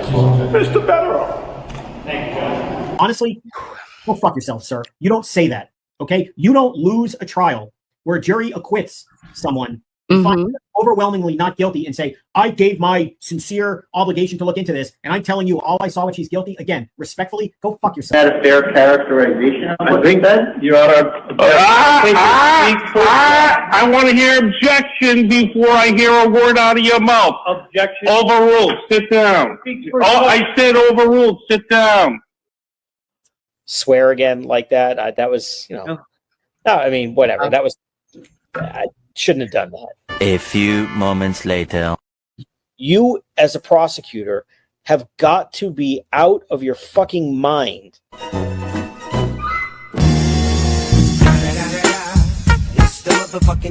Mr. Federal. Thank you, Judge. Honestly, go fuck yourself, sir. You don't say that, okay? You don't lose a trial where a jury acquits someone and finds them overwhelmingly not guilty and say, I gave my sincere obligation to look into this, and I'm telling you all I saw when she's guilty. Again, respectfully, go fuck yourself. Is that a fair characterization of what you said? Your Honor. I want to hear objection before I hear a word out of your mouth. Objection. Overruled. Sit down. Oh, I said overruled. Sit down. Swear again like that. That was, no, I mean, whatever. That was, I shouldn't have done that. A few moments later. You, as a prosecutor, have got to be out of your fucking mind.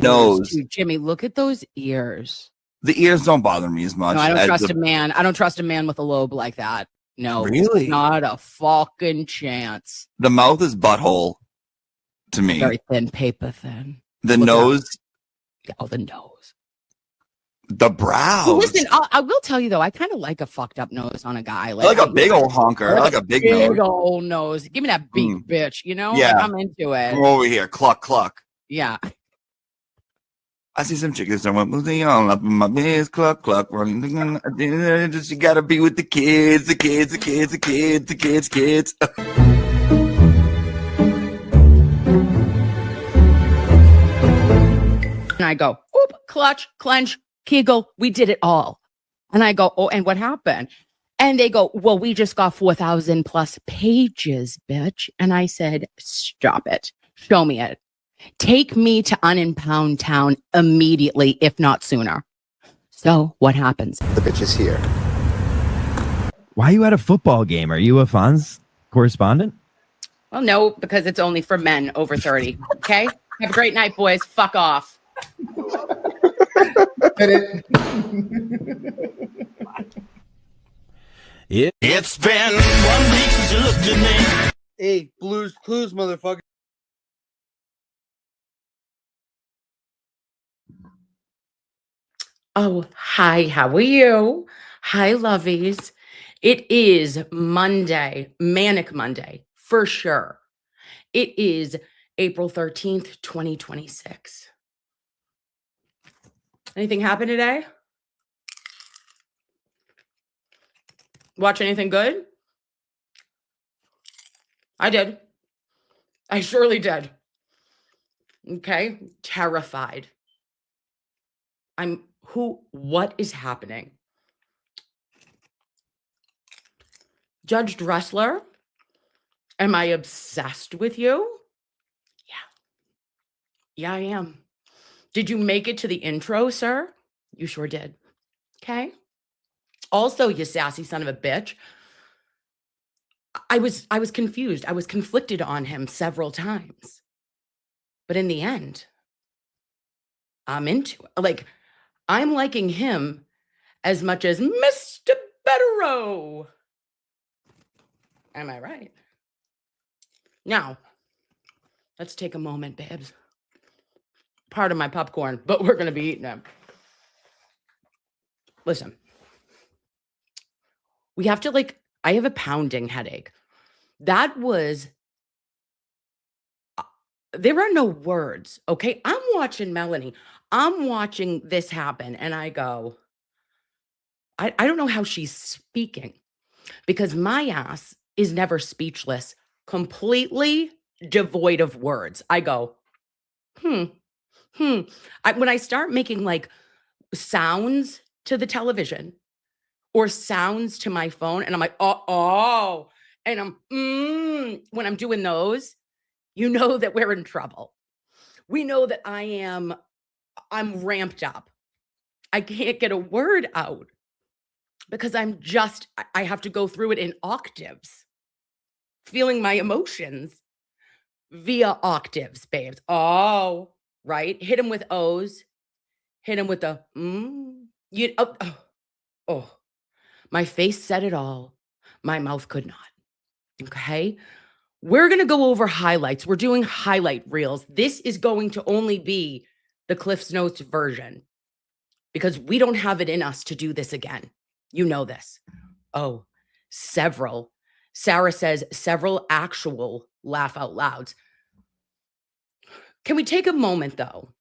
Nose. Dude, Jimmy, look at those ears. The ears don't bother me as much. No, I don't trust a man. I don't trust a man with a lobe like that. No, really, not a fucking chance. The mouth is butthole to me. Very thin, paper thin. The nose. Oh, the nose. The brows. Well, listen, I will tell you though, I kind of like a fucked up nose on a guy. I like a big old honker. I like a big nose. Big old nose. Give me that beak, bitch. You know? Yeah. Like, I'm into it. Come over here. Cluck, cluck. Yeah. I see some chickens that went moving on up in my biz, cluck, cluck, running. Just you gotta be with the kids, the kids, the kids, the kids, the kids, kids. And I go, oop, clutch, clench, kegel. We did it all. And I go, oh, and what happened? And they go, well, we just got 4,000 plus pages, bitch. And I said, stop it. Show me it. Take me to Unimpound Town immediately, if not sooner. So what happens? The bitch is here. Why are you at a football game? Are you a Fonz correspondent? Well, no, because it's only for men over 30. Okay? Have a great night, boys. Fuck off. It's been 1 week since you looked at me. Hey, Blues Clues, motherfucker. Oh, hi, how are you? Hi, lovies. It is Monday, Manic Monday, for sure. It is April 13th, 2026. Anything happen today? Watch anything good? I did. I surely did. Okay, terrified. What is happening? Judge Dressler, am I obsessed with you? Yeah, I am. Did you make it to the intro, sir? You sure did. Okay. Also, you sassy son of a bitch. I was confused. I was conflicted on him several times. But in the end, I'm into it. Like, I'm liking him as much as Mr. Betterow. Am I right? Now, let's take a moment, babes. Pardon my popcorn, but we're going to be eating them. Listen, we have to I have a pounding headache. That was, there are no words, okay? I'm watching Melanie. I'm watching this happen and I go, I don't know how she's speaking because my ass is never speechless, completely devoid of words. I go, when I start making sounds to the television or sounds to my phone and I'm like, oh, and I'm, when I'm doing those, you know that we're in trouble. We know that I'm ramped up. I can't get a word out because I have to go through it in octaves, feeling my emotions via octaves, babes. Oh, right. Hit him with O's. Hit him with the, my face said it all. My mouth could not. Okay. We're going to go over highlights. We're doing highlight reels. This is going to only be the Cliff's Notes version because we don't have it in us to do this again. You know this. Oh, several. Sarah says several actual laugh out louds. Can we take a moment, though,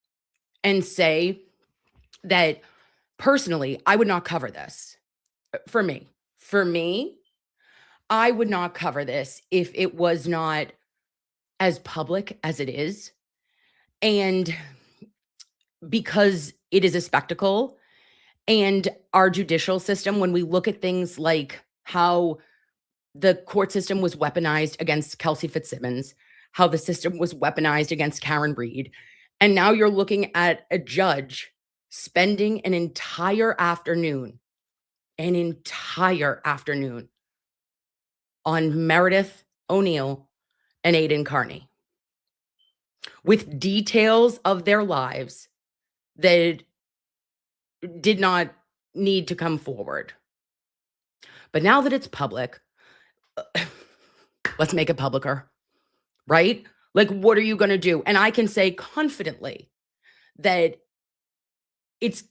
and say that personally, I would not cover this for me. For me, I would not cover this if it was not as public as it is. And because it is a spectacle, and our judicial system, when we look at things like how the court system was weaponized against Kelsey Fitzsimmons, how the system was weaponized against Karen Reed, and now you're looking at a judge spending an entire afternoon on Meredith O'Neill and Aidan Carney with details of their lives that did not need to come forward. But now that it's public, let's make it publicer, right? Like, what are you going to do? And I can say confidently that it's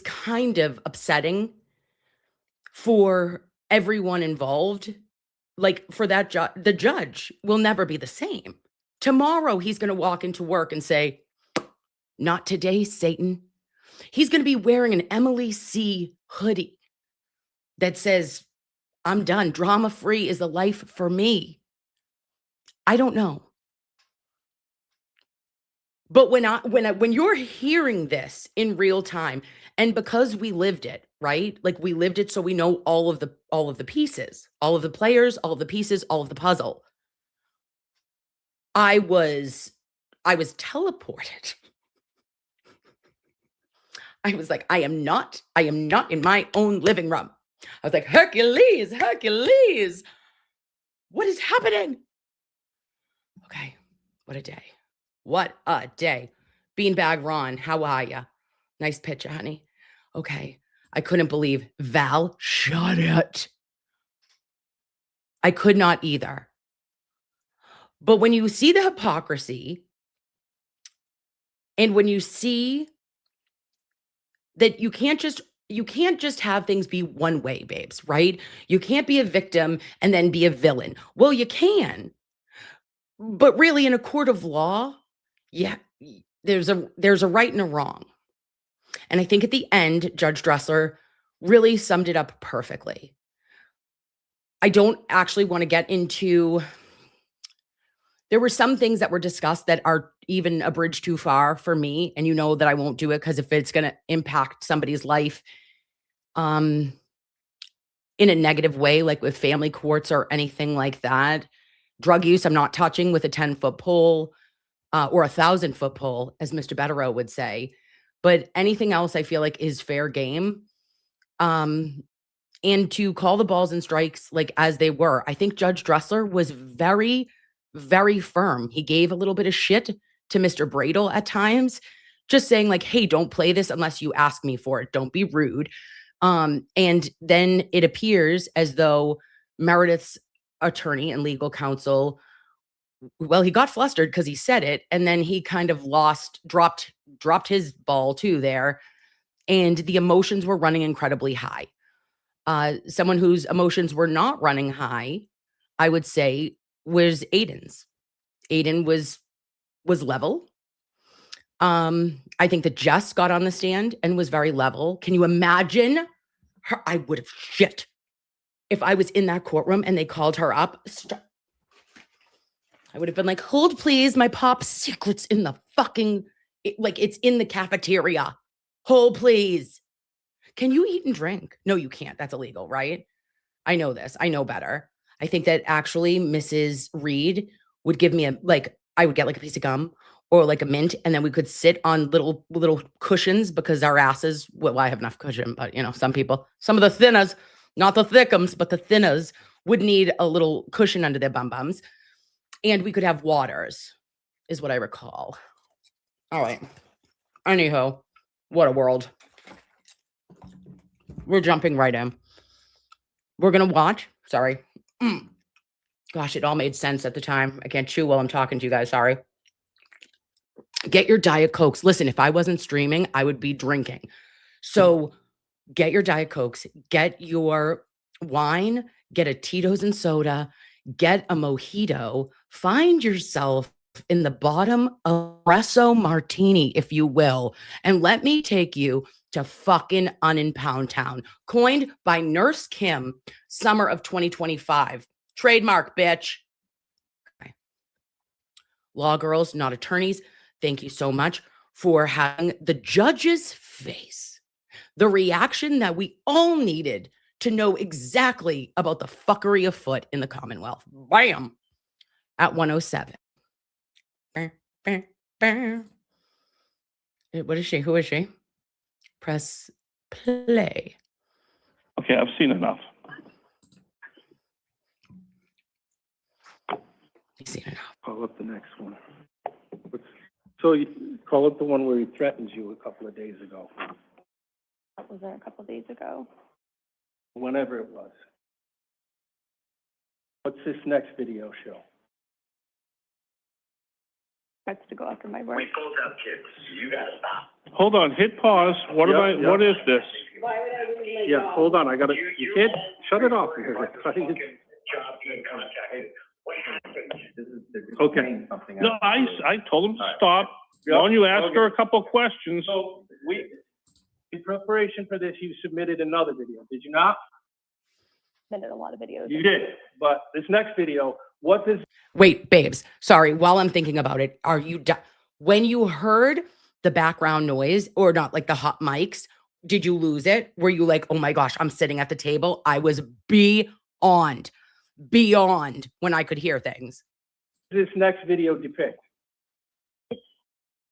kind of upsetting for everyone involved. Like, for that the judge will never be the same. Tomorrow, he's going to walk into work and say, "Not today, Satan." He's going to be wearing an Emily C. hoodie that says, "I'm done. Drama free is the life for me." I don't know. But when you're hearing this in real time, and because we lived it, right? Like, we lived it, so we know all of the pieces, all of the players, all of the pieces, all of the puzzle. I was teleported. I was like, I am not in my own living room. I was like, Hercules, what is happening? Okay, what a day. What a day. Beanbag Ron, how are ya? Nice picture, honey. Okay, I couldn't believe Val, shut it. I could not either. But when you see the hypocrisy, and when you see that you can't just have things be one way, babes, right? You can't be a victim and then be a villain. Well, you can. But really, in a court of law, yeah, there's a right and a wrong. And I think at the end, Judge Dressler really summed it up perfectly. I don't actually want to get into... There were some things that were discussed that are even a bridge too far for me. And you know that I won't do it, because if it's going to impact somebody's life in a negative way, like with family courts or anything like that, drug use, I'm not touching with a 10-foot pole or 1,000-foot pole, as Mr. Betterow would say. But anything else I feel like is fair game. And to call the balls and strikes like as they were, I think Judge Dressler was very, very firm. He gave a little bit of shit to Mr. Bradel at times, just saying like, hey, don't play this unless you ask me for it. Don't be rude. And then it appears as though Meredith's attorney and legal counsel, well, he got flustered because he said it, and then he kind of dropped his ball too there, and the emotions were running incredibly high. Someone whose emotions were not running high, I would say, was Aidan's. Aidan was level. I think that Jess got on the stand and was very level. Can you imagine her? I would have shit if I was in that courtroom and they called her up. I would have been like, hold please, my pop secret's in the fucking, it's in the cafeteria. Hold please. Can you eat and drink? No, you can't. That's illegal, right? I know this. I know better. I think that actually Mrs. Reed would give me I would get like a piece of gum or like a mint, and then we could sit on little cushions, because our asses, well, I have enough cushion, but some people, some of the thinners, not the thickums, but the thinners would need a little cushion under their bum-bums. And we could have waters, is what I recall. All right. Anyhow, what a world. We're jumping right in. We're going to watch. Sorry. Gosh, it all made sense at the time. I can't chew while I'm talking to you guys. Sorry. Get your Diet Cokes. Listen, if I wasn't streaming, I would be drinking. So get your Diet Cokes, get your wine, get a Tito's and soda, get a mojito, find yourself in the bottom of espresso martini, if you will, and let me take you to fucking Unimpound Town, coined by Nurse Kim, summer of 2025. Trademark, bitch. Okay. Law girls, not attorneys, thank you so much for having the judge's face, the reaction that we all needed to know exactly about the fuckery afoot in the Commonwealth. Bam! At 107. What is she? Who is she? Press play. Okay, I've seen enough. You've seen enough. Call up the next one. So you call up the one where he threatens you a couple of days ago, That was there a couple days ago. whenever it was. What's this next video show? That's to go after my work. both have kids. You gotta stop. Hold on, hit pause. What Yep. is this? Yeah, hold on, I gotta, you can't, shut it off. Okay. No, I told him to stop. Yep. Why don't you ask her a couple questions? So in preparation for this, you submitted another video, did you not? Submitted a lot of videos. You did, but this next video, what does? Wait, babes. Sorry, while I'm thinking about it, are you when you heard the background noise, or not, like the hot mics, did you lose it? Were you like, oh my gosh, I'm sitting at the table? I was beyond when I could hear things. This next video depict?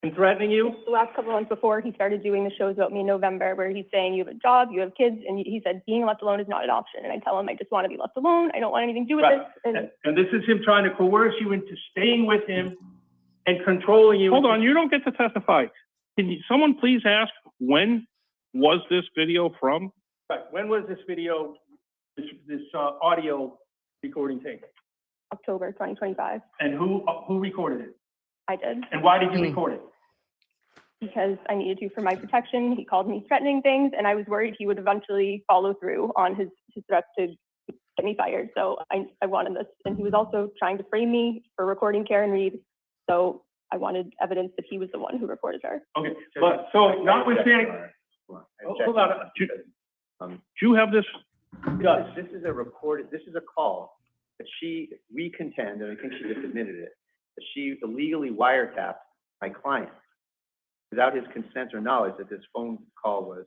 And threatening you? The last couple months before he started doing the shows about me in November, where he's saying you have a job, you have kids, and he said being left alone is not an option. And I tell him I just want to be left alone. I don't want anything to do with Right. this. And this is him trying to coerce you into staying with him and controlling you. Hold on, you don't get to testify. Can someone please ask, when was this video from? Right. When was this video, this audio recording taken? October 2025. And who recorded it? I did. And why did you record it? Because I needed to for my protection. He called me threatening things, and I was worried he would eventually follow through on his threats to get me fired. So I wanted this. And he was also trying to frame me for recording Karen Reed. So I wanted evidence that he was the one who recorded her. Okay, but so notwithstanding, hold on. Do you have this? Yes. This is a call that we contend, and I think she just admitted it, that she illegally wiretapped my client without his consent or knowledge that this phone call was.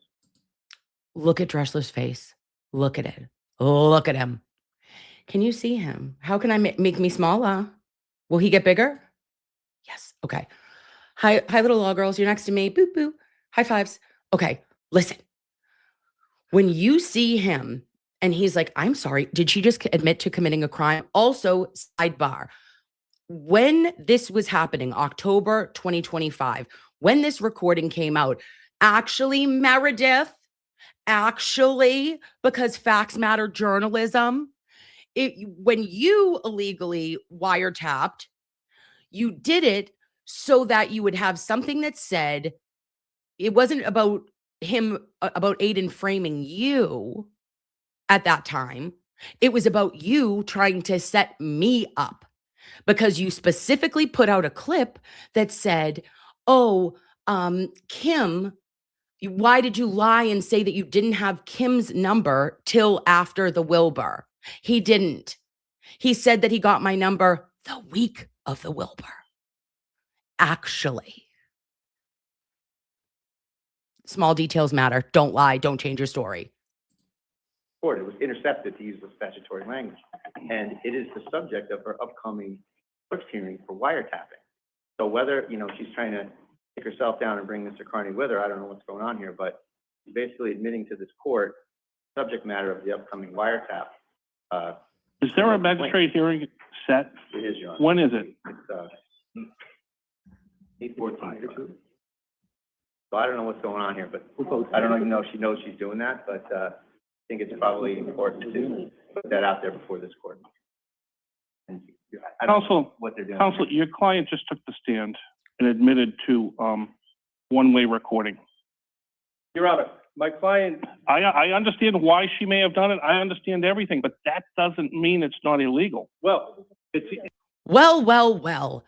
Look at Dressler's face. Look at it. Look at him. Can you see him? How can I make me smaller? Will he get bigger? Yes. Okay. Hi, little law girls. You're next to me. Boop, boop. High fives. Okay. Listen. When you see him and he's like, I'm sorry, did she just admit to committing a crime? Also, sidebar. When this was happening, October 2025, when this recording came out, actually, Meredith, because facts matter journalism, when you illegally wiretapped, you did it so that you would have something that said it wasn't about Aiden framing you at that time. It was about you trying to set me up, because you specifically put out a clip that said, oh, Kim, why did you lie and say that you didn't have Kim's number till after the Wilbur? He didn't. He said that he got my number the week of the Wilbur. Actually. Small details matter. Don't lie. Don't change your story. It was intercepted, to use the statutory language, and it is the subject of her upcoming court hearing for wiretapping. So whether, she's trying to take herself down and bring Mr. Carney with her, I don't know what's going on here, but she's basically admitting to this court subject matter of the upcoming wiretap. Is there a magistrate hearing set? It is, Your Honor. When is it? It's 8/14. So I don't know what's going on here, but I don't even know if she knows she's doing that, but I think it's probably important to put that out there before this court. And I don't know what they're doing. Counsel, your client just took the stand and admitted to one-way recording. Your Honor, My client, I understand why she may have done it. I understand everything, but that doesn't mean it's not illegal. well, it's, Well, well, well.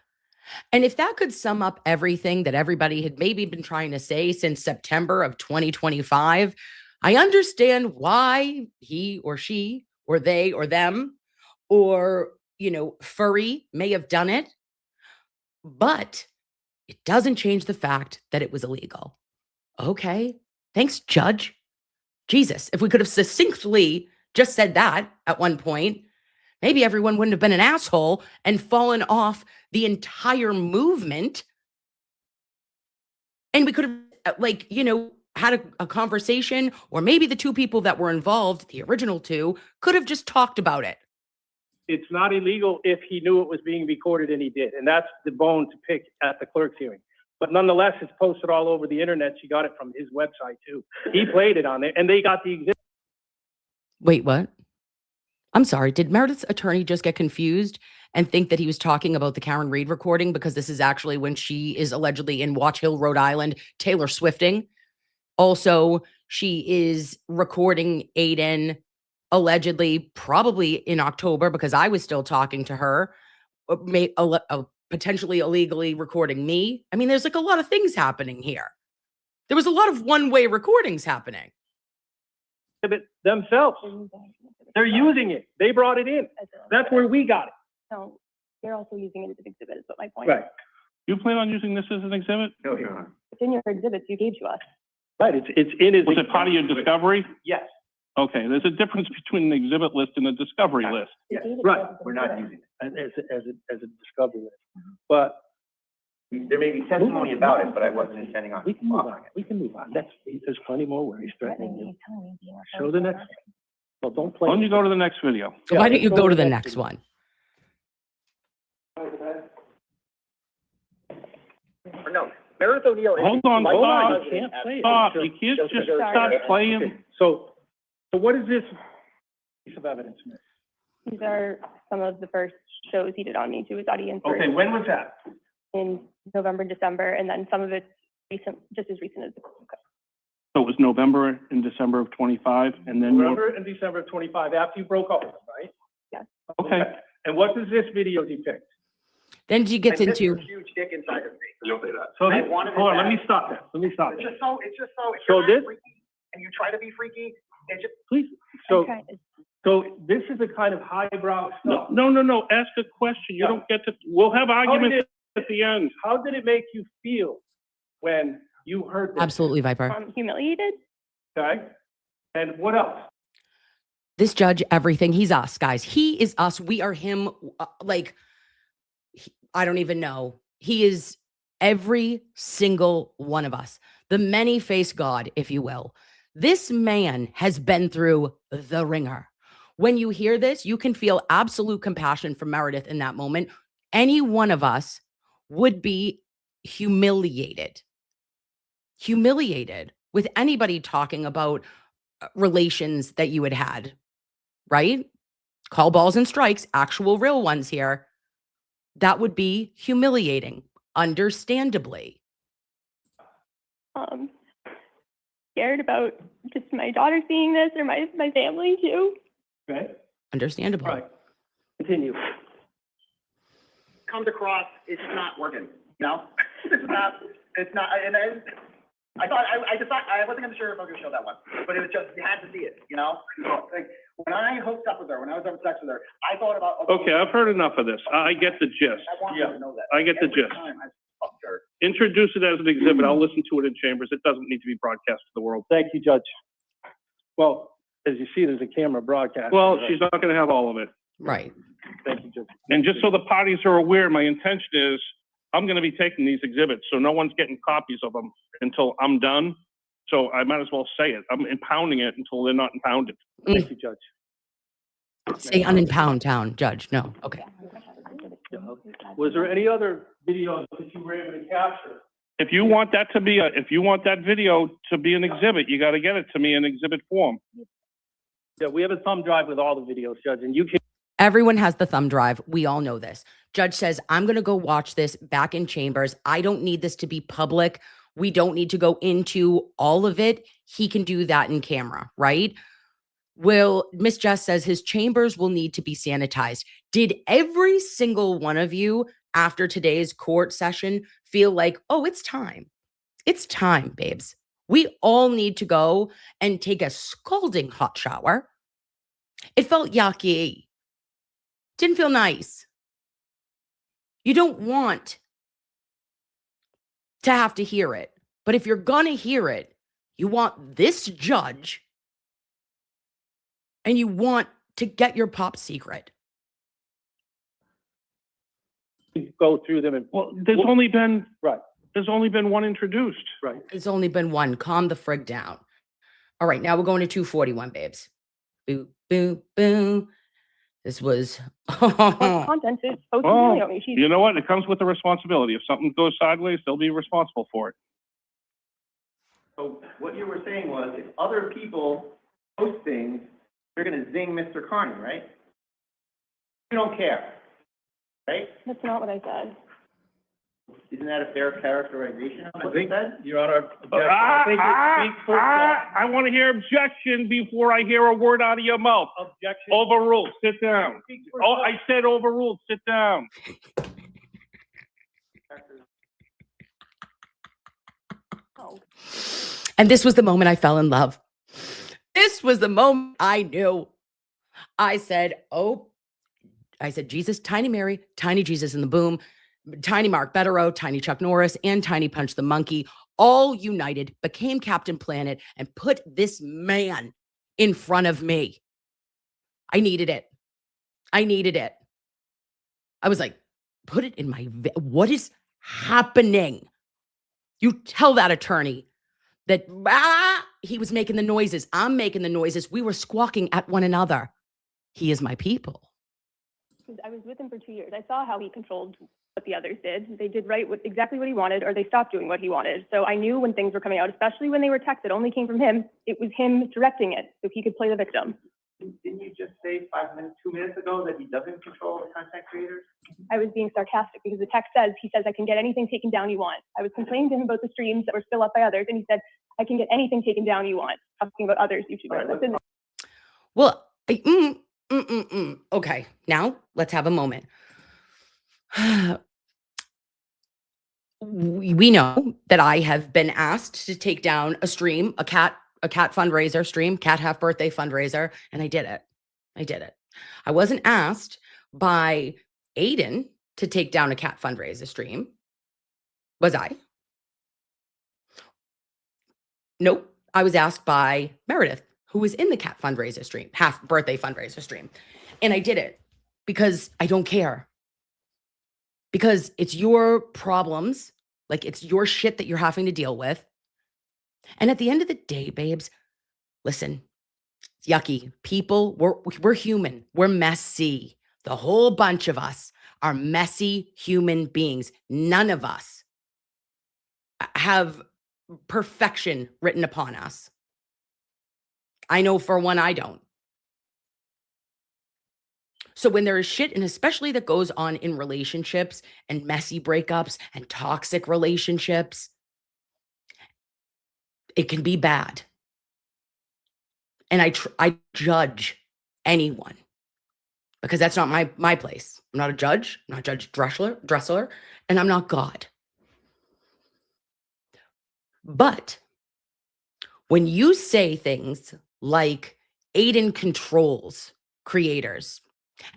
And if that could sum up everything that everybody had maybe been trying to say since September of 2025, I understand why he or she or they or them or, furry may have done it, but it doesn't change the fact that it was illegal. Okay. Thanks, Judge. Jesus, if we could have succinctly just said that at one point, maybe everyone wouldn't have been an asshole and fallen off the entire movement. And we could have, had a conversation, or maybe the two people that were involved, the original two, could have just talked about it. it's not illegal if he knew it was being recorded, and he did. And that's the bone to pick at the clerk's hearing. But nonetheless, it's posted all over the internet. She got it from his website too. He played it on there, and they got the exhibit. Wait, what? I'm sorry. Did Meredith's attorney just get confused and think that he was talking about the Karen Reed recording, because this is actually when she is allegedly in Watch Hill, Rhode Island, Taylor Swifting? Also, she is recording Aiden allegedly, probably in October, because I was still talking to her, potentially illegally recording me. I mean, there's like a lot of things happening here. There was a lot of one-way recordings happening. Themselves. They're using it. They brought it in. That's where we got it. No, they're also using it as an exhibit, is what my point Right. is. You plan on using this as an exhibit? No, Your Honor. It's in your exhibits you gave to us. Right, it's in his. Was it part of your discovery? Yes. Okay, there's a difference between an exhibit list and a discovery list. You gave it to Right. us as an We're not exhibit. using it. As a discovery list. But There may be testimony about it, but I wasn't intending on we can move on. offering it. We can move on. There's plenty more where he's threatening you. He's telling me being Show the next. Well, don't play. Why don't you go to the next video? So why don't you go to the next one? No, Meredith O'Neill. Hold on, Hold on, stop. you can't play it. Stop. You can't just stop playing. Okay, so what is this piece of evidence, Miss? These are some of the first shows he did on me to his audience Okay, when was that? in November, December, and then some of it's recent, just as recent as the So it was November and December of 25, and then November and December of 25, after you broke up with him, right? Yes. Okay. And what does this video depict? Then she gets into, Huge dick inside of me. You'll say that. So, I wanted it hold on, let back. me stop that. Let me stop It's that. just so, if So you're this- not freaky and you try to be freaky, it just, Please. So, Okay. so this is the kind of highbrow stuff. No. Ask a question. You don't get to. We'll have arguments at the end. How did it make you feel when you heard this? absolutely, Viper. Humiliated. Okay. And what else? This judge, everything. He's us, guys. He is us. We are him. I don't even know. He is every single one of us. The many-faced God, if you will. This man has been through the ringer. When you hear this, you can feel absolute compassion for Meredith in that moment. Any one of us would be humiliated with anybody talking about relations that you had, right? Call balls and strikes, actual real ones here. That would be humiliating, understandably. Scared about just my daughter seeing this, or my family too. Okay. Understandable. All right. Continue. comes across, it's not working, you know? It's not, and I thought, I wasn't gonna sure if I was gonna show that one, but it was just, you had to see it, you know? Like, when I hooked up with her, when I was having sex with her, I thought about. Okay, I've heard enough of this. I get the gist. I want you to know that. I get the Every gist. time I fucked her. Introduce it as an exhibit. I'll listen to it in chambers. It doesn't need to be broadcast to the world. Thank you, Judge. Well, as you see, there's a camera broadcast. Well, she's not going to have all of it. Right. Thank you, Judge. And just so the parties are aware, my intention is I'm going to be taking these exhibits, so no one's getting copies of them until I'm done. So I might as well say it. I'm impounding it until they're not impounded. Thank you, Judge. Say unimpound town, Judge. No. Okay. Was there any other videos that you were able to capture? If you want that video to be an exhibit, you got to get it to me in exhibit form. Yeah, we have a thumb drive with all the videos, Judge, and you can. Everyone has the thumb drive. We all know this. Judge says, I'm going to go watch this back in chambers. I don't need this to be public We don't need to go into all of it. He can do that in camera, right? Miss Jess says his chambers will need to be sanitized. Did every single one of you after today's court session feel like, oh, it's time? It's time, babes. We all need to go and take a scalding hot shower. It felt yucky. Didn't feel nice. You don't want to have to hear it. But if you're going to hear it, you want this judge and you want to get your pop secret. Go through them and. Well, there's only been Right. There's only been one introduced. Right. There's only been one. Calm the frig down. All right, now we're going to 241, babes. Boo, boo, boo. This was. Content is supposed to Oh, humiliate me. She's you know what? It comes with the responsibility. If something goes sideways, they'll be responsible for it. So what you were saying was, if other people post things, you're gonna zing Mr. Carney, right? You don't care, right? That's not what I said. Isn't that a fair characterization of what you said? Your Honor, I think it speaks for itself. I want to hear objection before I hear a word out of your mouth. Objection. Overruled. Sit down. Speaks for Oh, itself. I said overruled. Sit down. Oh. And this was the moment I fell in love. This was the moment I knew. I said, Jesus, Tiny Mary, Tiny Jesus in the Boom, Tiny Mark Betterow, Tiny Chuck Norris, and Tiny Punch the Monkey all united, became Captain Planet, and put this man in front of me. I needed it. I needed it. I was like, put it in my, what is happening? You tell that attorney that he was making the noises. I'm making the noises. We were squawking at one another. He is my people. I was with him for 2 years. I saw how he controlled what the others did. They did exactly what he wanted, or they stopped doing what he wanted. So I knew when things were coming out, especially when they were texts that only came from him, it was him directing it so he could play the victim. Didn't you just say 2 minutes ago that he doesn't control the content creators? I was being sarcastic because the text says, he says, I can get anything taken down you want. I was complaining to him about the streams that were still up by others, and he said, I can get anything taken down you want, talking about others YouTubers. That's in Well, okay, now let's have a moment. We know that I have been asked to take down a stream, a cat fundraiser stream, cat half birthday fundraiser, and I did it. I did it. I wasn't asked by Aiden to take down a cat fundraiser stream. Was I? Nope. I was asked by Meredith, who was in the cat fundraiser stream, half birthday fundraiser stream. And I did it because I don't care. Because it's your problems, like it's your shit that you're having to deal with. And at the end of the day, babes, listen, it's yucky. People, we're human. We're messy. The whole bunch of us are messy human beings. None of us have perfection written upon us. I know for one, I don't. So when there is shit, and especially that goes on in relationships and messy breakups and toxic relationships, it can be bad. And I judge anyone because that's not my place. I'm not a judge. I'm not Judge Dressler, and I'm not God. But when you say things like Aiden controls creators,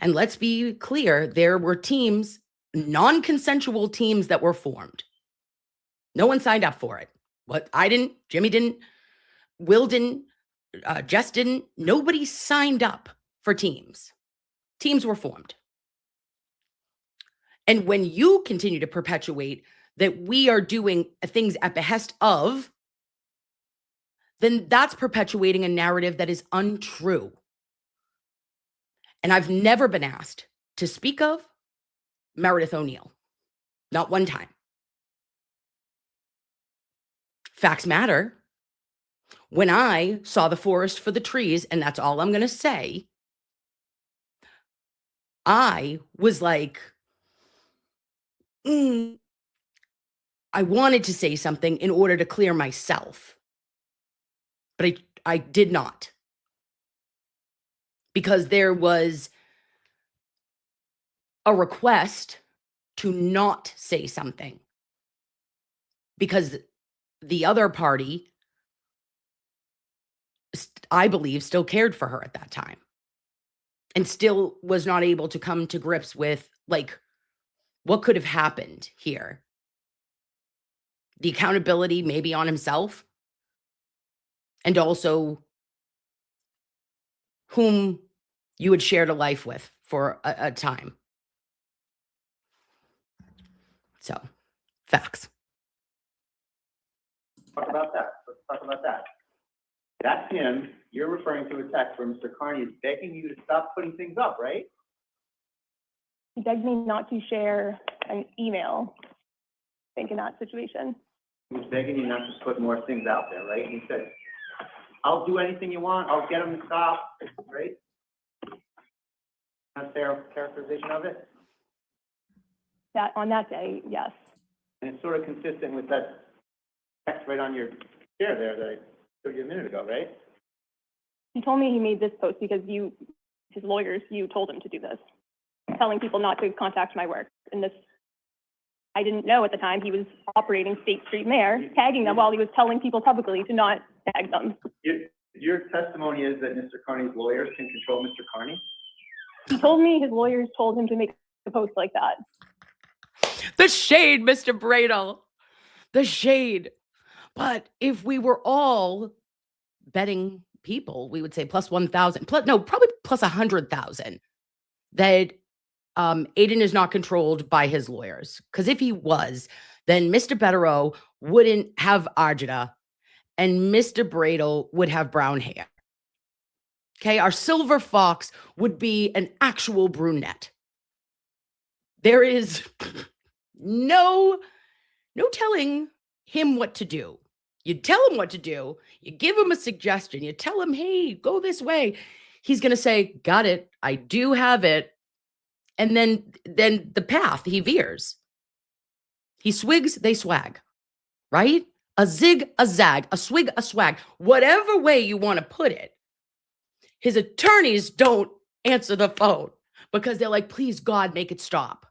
and let's be clear, there were teams, non-consensual teams that were formed. No one signed up for it. What? I didn't, Jimmy didn't, Will didn't, Jess didn't. Nobody signed up for teams. Teams were formed. And when you continue to perpetuate that we are doing things at behest of, then that's perpetuating a narrative that is untrue. And I've never been asked to speak of Meredith O'Neill. Not one time. Facts matter. When I saw the forest for the trees, and that's all I'm going to say, I was like, I wanted to say something in order to clear myself, but I did not, because there was a request to not say something because the other party, I believe, still cared for her at that time and still was not able to come to grips with, like, what could have happened here. The accountability maybe on himself, and also whom you had shared a life with for a time. So, facts. Talk about that. Let's talk about that. That's him. You're referring to a text where Mr. Carney is begging you to stop putting things up, right? He begged me not to share an email, I think, in that situation. He was begging you not to put more things out there, right? He said, I'll do anything you want. I'll get him to stop, right? That's their characterization of it. That on that day, yes. And it's sort of consistent with that text right on your chair there that I showed you a minute ago, right? He told me he made this post because you, his lawyers, you told him to do this, telling people not to contact my work. And this, I didn't know at the time he was operating State Street Mayor, tagging them while he was telling people publicly to not tag them. Your testimony is that Mr. Carney's lawyers can control Mr. Carney? He told me his lawyers told him to make a post like that. The shade, Mr. Bradel. The shade. But if we were all betting people, we would say plus 1,000. No, probably plus 100,000 that Aiden is not controlled by his lawyers. Because if he was, then Mr. Betterow wouldn't have agita and Mr. Bradel would have brown hair. Okay, our silver fox would be an actual brunette. There is no telling him what to do. You tell him what to do. You give him a suggestion. You tell him, hey, go this way. He's going to say, got it. I do have it. And then the path he veers. He swigs, they swag, right? A zig, a zag, a swig, a swag, whatever way you want to put it. His attorneys don't answer the phone because they're like, please, God, make it stop.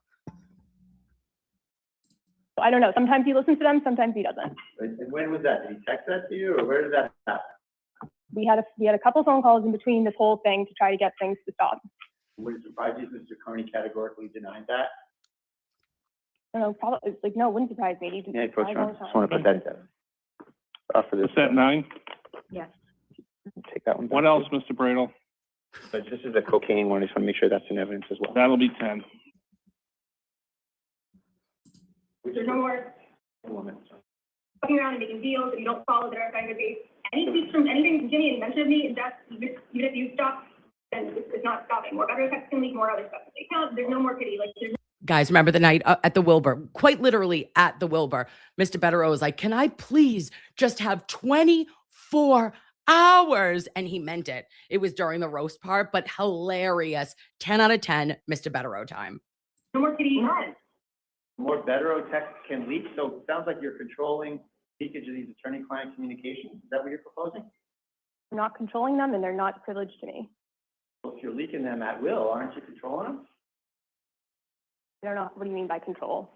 I don't know. Sometimes he listens to them, sometimes he doesn't. And when was that? Did he text that to you, or where did that happen? We had a couple phone calls in between this whole thing to try to get things to stop. Would it surprise you if Mr. Carney categorically denied that? I don't know, probably, it's like, no, it wouldn't surprise me. He Yeah, Coach denies Ron, all the just time. want to put that together. For this. Is that 9? Yes. Take that one. What else, Mr. Bradel? But this is a cocaine one. I just want to make sure that's in evidence as well. That'll be 10. There's no more Woman. fucking around and making deals and you don't follow the direct line base. Anything from Jimmy and mention of me, and that's even if you stop, then it's not stopping. More better text can leak more other stuff. They count. There's no more pity. Like there's. Guys, remember the night at the Wilbur, quite literally at the Wilbur, Mr. Betterow was like, can I please just have 24 hours? And he meant it. It was during the roast part, but hilarious. 10 out of 10, Mr. Betterow time. No more pity. More Betterow text can leak, so it sounds like you're controlling leakage of these attorney-client communications. Is that what you're proposing? I'm not controlling them and they're not privileged to me. Well, if you're leaking them at will, aren't you controlling them? I don't know. What do you mean by control?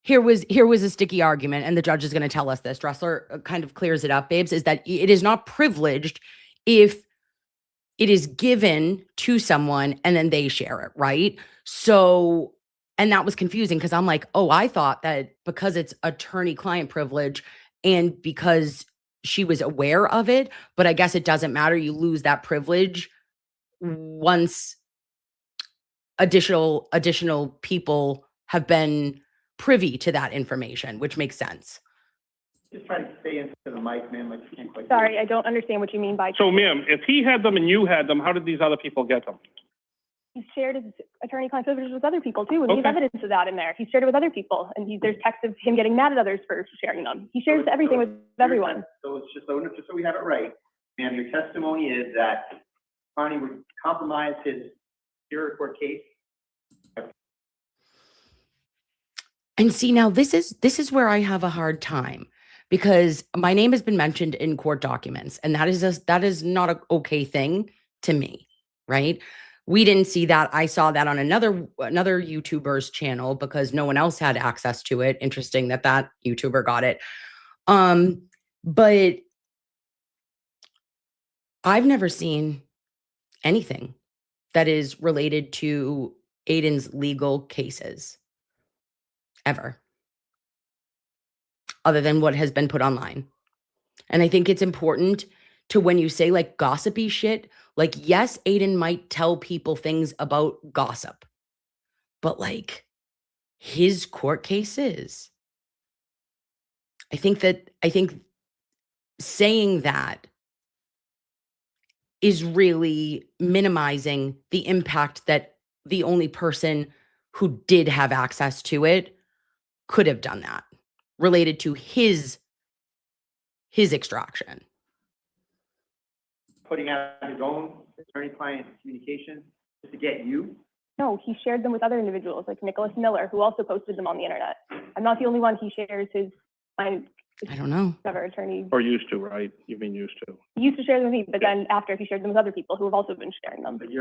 Here was a sticky argument, and the judge is going to tell us this. Dressler kind of clears it up, babes, is that it is not privileged if it is given to someone and then they share it, right? So, and that was confusing because I'm like, oh, I thought that because it's attorney-client privilege and because she was aware of it, but I guess it doesn't matter. You lose that privilege once additional people have been privy to that information, which makes sense. Just trying to stay into the mic, man, like you can't quite. Sorry, I don't understand what you mean by. So, ma'am, if he had them and you had them, how did these other people get them? He's shared his attorney-client privileges with other people too, and we have evidence of that in there. He's shared it with other people, and there's texts of him getting mad at others for sharing them. He shares everything with everyone. So it's just so we have it right, ma'am, your testimony is that Connie would compromise his superior court case. And see, now this is where I have a hard time, because my name has been mentioned in court documents, and that is not an okay thing to me, right? We didn't see that. I saw that on another YouTuber's channel because no one else had access to it. Interesting that YouTuber got it. But I've never seen anything that is related to Aiden's legal cases ever, other than what has been put online. And I think it's important to, when you say like gossipy shit, like, yes, Aiden might tell people things about gossip, but like his court cases, I think saying that is really minimizing the impact that the only person who did have access to it could have done that related to his extraction. Putting out his own attorney-client communication just to get you? No, he shared them with other individuals like Nicholas Miller, who also posted them on the internet. I'm not the only one. He shares I don't know. Attorney. Or used to, right? You've been used to. He used to share them with me, but then after he shared them with other people who have also been sharing them. But you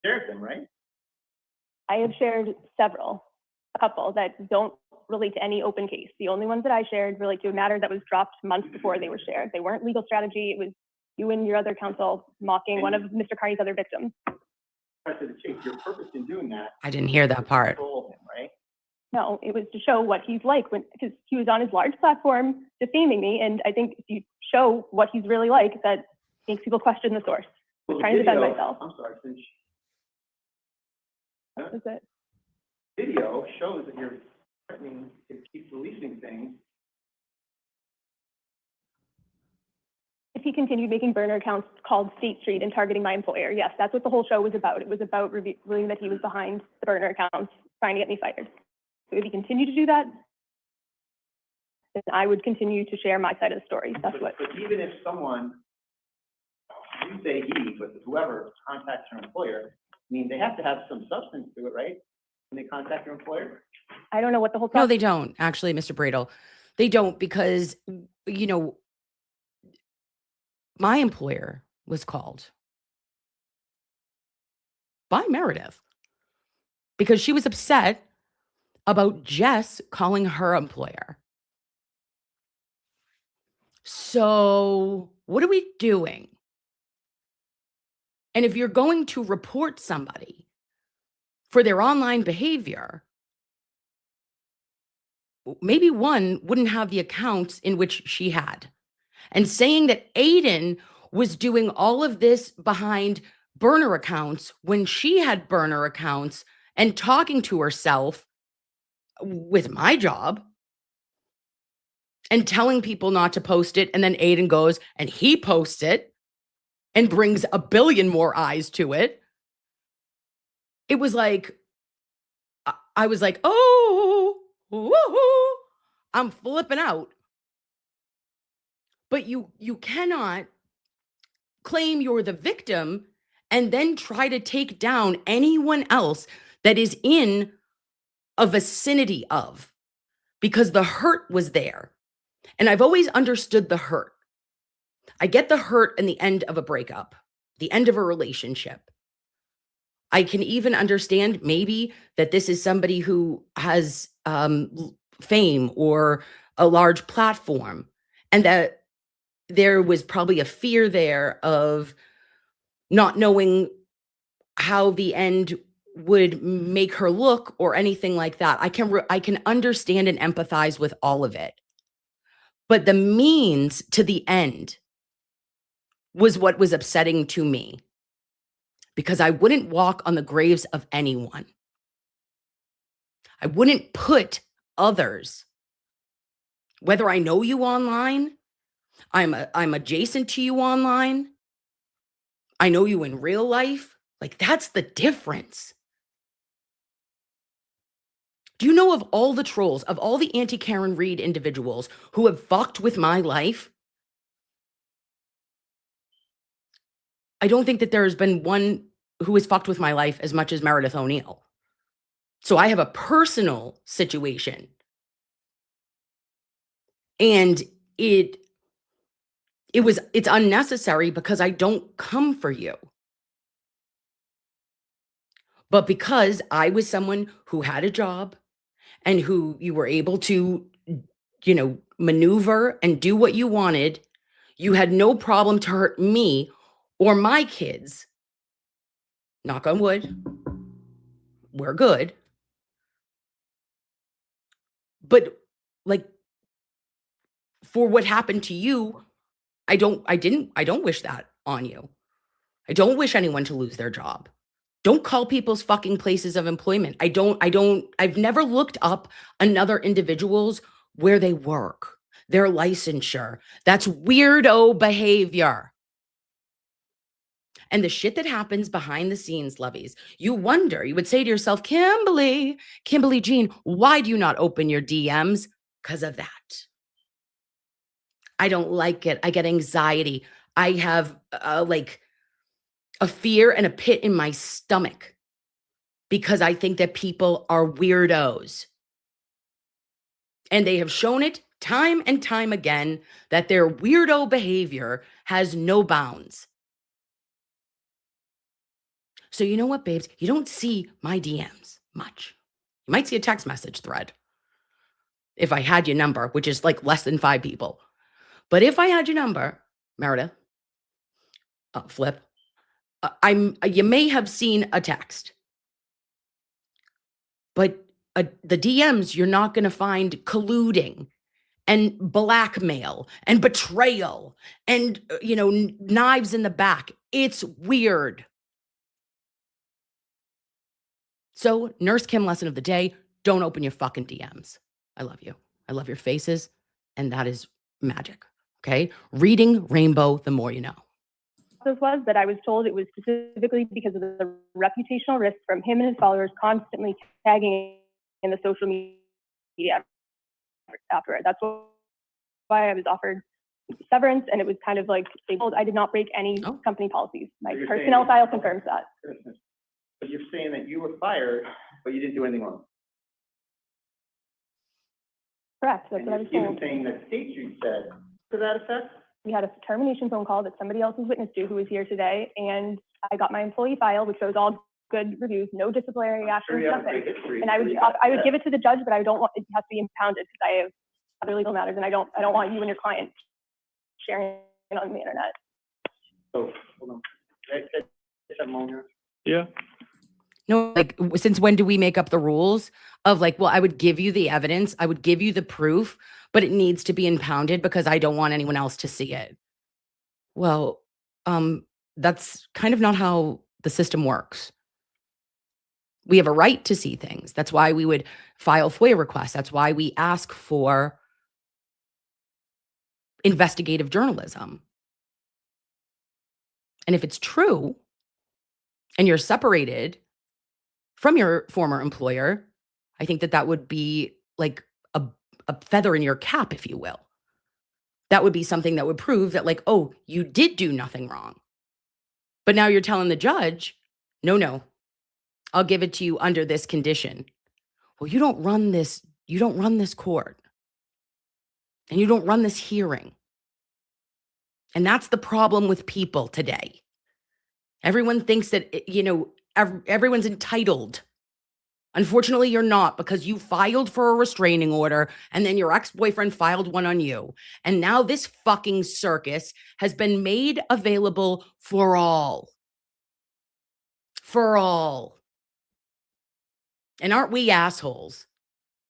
shared them, right? I have shared a couple that don't relate to any open case. The only ones that I shared relate to a matter that was dropped months before they were shared. They weren't legal strategy. It was you and your other counsel mocking one of Mr. Carney's other victims. Your purpose in doing that. I didn't hear that part. Control him, right? No, it was to show what he's like because he was on his large platform defaming me, and I think if you show what he's really like, that makes people question the source. I was trying to defend myself. I'm sorry, since That's it. video shows that you're threatening to keep releasing things. If he continued making burner accounts called State Street and targeting my employer, yes, that's what the whole show was about. It was about revealing that he was behind the burner accounts, trying to get me fired. So if he continued to do that, then I would continue to share my side of the story. That's what. But even if someone, you say he, but whoever contacts your employer, I mean, they have to have some substance to it, right? When they contact your employer? I don't know what the whole. No, they don't, actually, Mr. Bradel. They don't, because, my employer was called by Meredith because she was upset about Jess calling her employer. So what are we doing? And if you're going to report somebody for their online behavior, maybe one wouldn't have the accounts in which she had. And saying that Aiden was doing all of this behind burner accounts when she had burner accounts and talking to herself with my job and telling people not to post it. And then Aiden goes and he posts it and brings a billion more eyes to it. It was like, I was like, oh, woo-hoo, I'm flipping out. But you cannot claim you're the victim and then try to take down anyone else that is in a vicinity of, because the hurt was there. And I've always understood the hurt. I get the hurt in the end of a breakup, the end of a relationship. I can even understand maybe that this is somebody who has fame or a large platform, and that there was probably a fear there of not knowing how the end would make her look or anything like that. I can understand and empathize with all of it. But the means to the end was what was upsetting to me, because I wouldn't walk on the graves of anyone. I wouldn't put others, whether I know you online, I'm adjacent to you online, I know you in real life. Like, that's the difference. Do you know of all the trolls, of all the anti-Karen Reed individuals who have fucked with my life? I don't think that there has been one who has fucked with my life as much as Meredith O'Neill. So I have a personal situation. And it's unnecessary because I don't come for you. But because I was someone who had a job and who you were able to, maneuver and do what you wanted, you had no problem to hurt me or my kids. Knock on wood. We're good. But like, for what happened to you, I don't wish that on you. I don't wish anyone to lose their job. Don't call people's fucking places of employment. I've never looked up another individual's where they work, their licensure. That's weirdo behavior. And the shit that happens behind the scenes, lovies, you would say to yourself, Kimberly Jean, why do you not open your DMs? Because of that. I don't like it. I get anxiety. I have a fear and a pit in my stomach because I think that people are weirdos. And they have shown it time and time again that their weirdo behavior has no bounds. So you know what, babes? You don't see my DMs much. You might see a text message thread if I had your number, which is like less than 5 people. But if I had your number, Meredith, Flip, you may have seen a text. But the DMs, you're not going to find colluding and blackmail and betrayal and, knives in the back. It's weird. So, Nurse Kim lesson of the day, don't open your fucking DMs. I love you. I love your faces. And that is magic. Okay? Reading Rainbow, the more you know. This was that I was told it was specifically because of the reputational risk from him and his followers constantly tagging in the social media afterward. That's why I was offered severance, and it was kind of like they told I did not break any company policies. My personnel file confirms that. But you're saying that you were fired, but you didn't do anything wrong. Correct. That's what I was told. Even saying that State Street said to that effect. We had a termination phone call that somebody else was witness to who was here today, and I got my employee file, which shows all good reviews, no disciplinary actions, nothing. And I would give it to the judge, but I don't want it to have to be impounded because I have other legal matters, and I don't want you and your client sharing it on the internet. So hold on. That moment. Yeah. No, since when do we make up the rules of well, I would give you the evidence, I would give you the proof, but it needs to be impounded because I don't want anyone else to see it. Well, that's kind of not how the system works. We have a right to see things. That's why we would file FOIA requests. That's why we ask for investigative journalism. And if it's true and you're separated from your former employer, I think that would be like a feather in your cap, if you will. That would be something that would prove that oh, you did do nothing wrong. But now you're telling the judge, no, I'll give it to you under this condition. Well, you don't run this court. And you don't run this hearing. And that's the problem with people today. Everyone thinks that, everyone's entitled. Unfortunately, you're not, because you filed for a restraining order and then your ex-boyfriend filed one on you. And now this fucking circus has been made available for all. For all. And aren't we assholes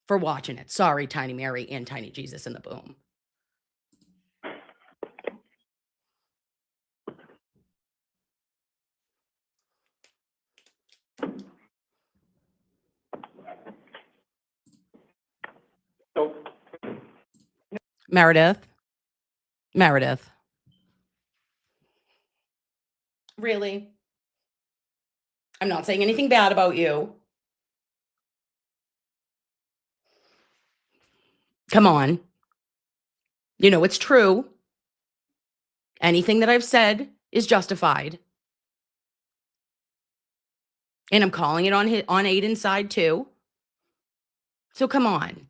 for watching it? Sorry, Tiny Mary and Tiny Jesus in the Boom. So, Meredith. Really? I'm not saying anything bad about you. Come on. It's true. Anything that I've said is justified. And I'm calling it on Aiden's side too. So come on.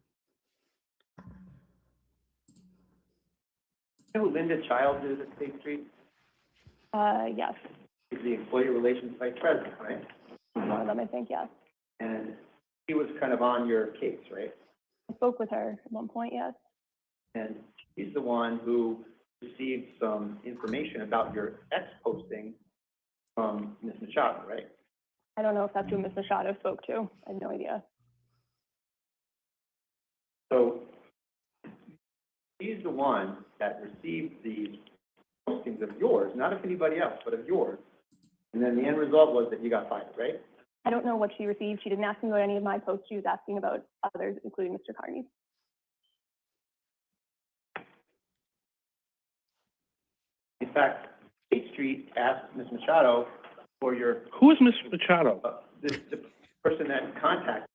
You know who Linda Childs is at State Street? Yes, She's the Employee Relations Vice President, right? one of them, I think, yes. And she was kind of on your case, right? I spoke with her at one point, yes. And she's the one who received some information about your ex posting from Ms. Machado, right? I don't know if that's who Ms. Machado spoke to. I have no idea. So she's the one that received these postings of yours, not of anybody else, but of yours. And then the end result was that you got fired, right? I don't know what she received. She didn't ask me about any of my posts. She was asking about others, including Mr. Carney's. In fact, State Street asked Ms. Machado for your, Who is Miss Machado? the person that contacted.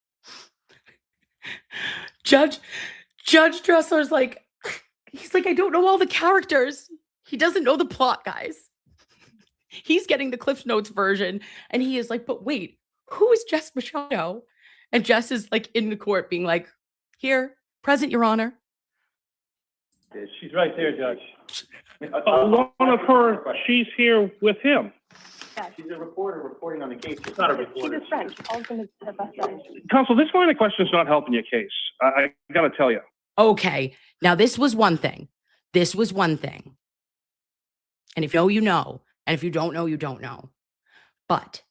Judge Dressler's like, he's like, I don't know all the characters. He doesn't know the plot, guys. He's getting the Cliff Notes version, and he is like, but wait, who is Jess Machado? And Jess is like in the court being like, here, present, Your Honor. She's right there, Judge. One of her, she's here with him. Yeah, She's a reporter reporting on the case. It's not a she's reporter. his friend. She calls him her best friend. Counsel, this line of question is not helping your case. I got to tell you. Okay, now this was one thing. This was one thing. And if you know, you know. And if you don't know, you don't know. But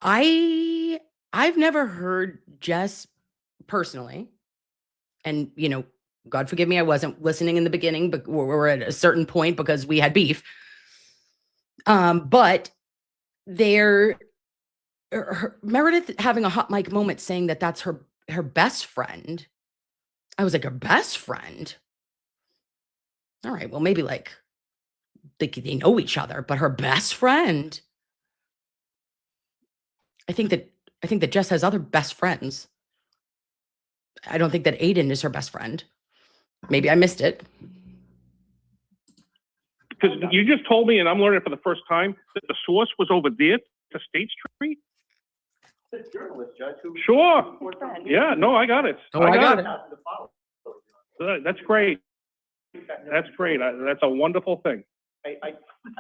I've never heard Jess personally, and you know, God forgive me, I wasn't listening in the beginning, but we're at a certain point because we had beef. But Meredith having a hot mic moment saying that that's her best friend. I was like, her best friend? All right, well, maybe like they know each other, but her best friend. I think that Jess has other best friends. I don't think that Aiden is her best friend. Maybe I missed it. Because you just told me, and I'm learning it for the first time, that the source was over there to State Street? The journalist, Judge, who. Sure. Yeah, no, I got it. Oh, I got it. That's great. That's great. That's a wonderful thing. I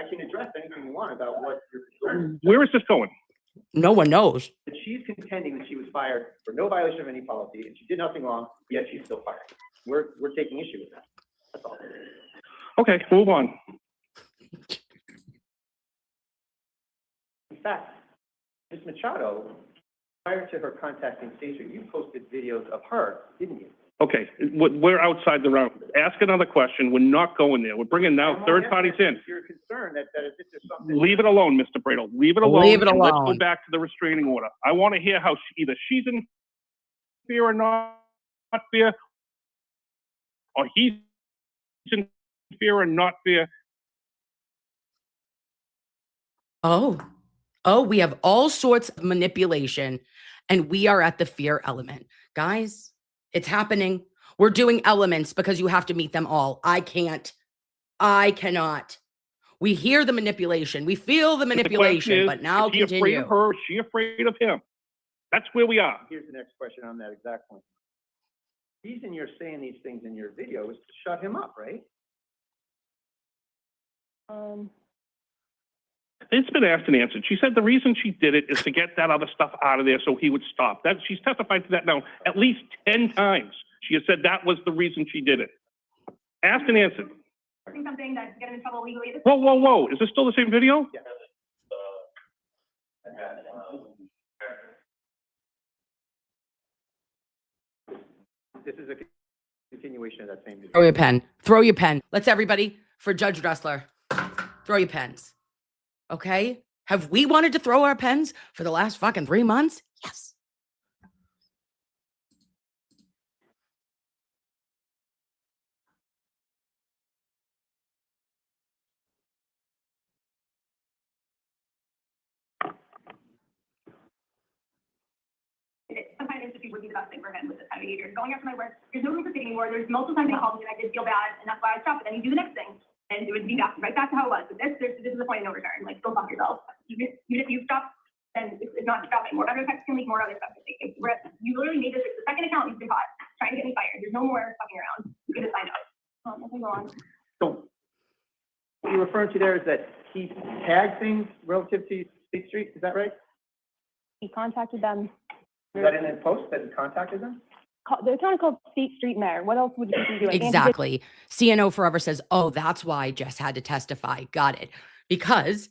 can address anything you want about what your concern is. Where is this going? No one knows. But she's contending that she was fired for no violation of any policy, and she did nothing wrong, yet she's still fired. We're taking issue with that. That's all. Okay, move on. In fact, Ms. Machado, prior to her contacting State Street, you posted videos of her, didn't you? Okay, we're outside the round. Ask another question. We're not going there. We're bringing now third parties in. You're concerned that if there's something. Leave it alone, Mr. Bradle. Leave it alone. Leave it and let's alone. go back to the restraining order. I want to hear how either she's in fear or not fear, or he's in fear or not fear. Oh, we have all sorts of manipulation, and we are at the fear element. Guys, it's happening. We're doing elements because you have to meet them all. I cannot. We hear the manipulation. We feel the manipulation, but now is he afraid continue. of her? Is she afraid of him? That's where we are. Here's the next question on that exact point. The reason you're saying these things in your video is to shut him up, right? It's been asked and answered. She said the reason she did it is to get that other stuff out of there so he would stop. That she's testified to that now at least 10 times. She has said that was the reason she did it. Asked and answered. Something that's getting in trouble legally. Whoa. Is this still the same video? Yeah. This is a continuation of that same video. Throw your pen. Throw your pen. Let's everybody, for Judge Dressler, throw your pens. Okay? Have we wanted to throw our pens for the last fucking 3 months? Yes. Sometimes it would be the best thing for him with this kind of behavior. Going after my work, there's no room for sitting anymore. There's multiple times he called me and I did feel bad, and that's why I stopped. But then you do the next thing, and it would be right back to how it was. But this is the point of no return. Like, go fuck yourself. Even if you stop, then it's not stopping. More other effects can lead more other stuff. You You literally made this the second account you've been caught trying to get me fired. There's no more fucking around. You could have signed up. Nothing wrong. So what you're referring to there is that he tagged things relative to State Street, is that right? He contacted them. Is that in the post that he contacted them? The account is called State Street Mayor. What else would you be doing? Exactly. CNO Forever says, oh, that's why Jess had to testify. Got it. Because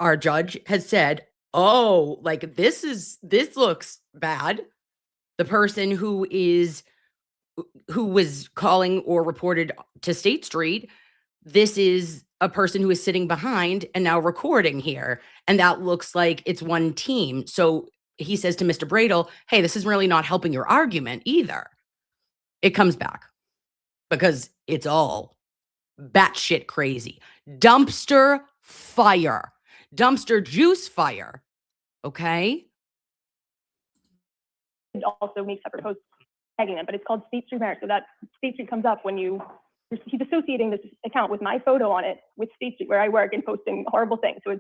our judge has said, oh, like this looks bad. The person who was calling or reported to State Street, this is a person who is sitting behind and now recording here. And that looks like it's one team. So he says to Mr. Bradel, hey, this is really not helping your argument either. It comes back because it's all batshit crazy. Dumpster fire. Dumpster juice fire. Okay? It also makes separate posts tagging them, but it's called State Street Mayor. So that State Street comes up when he's associating this account with my photo on it with State Street, where I work, and posting horrible things. So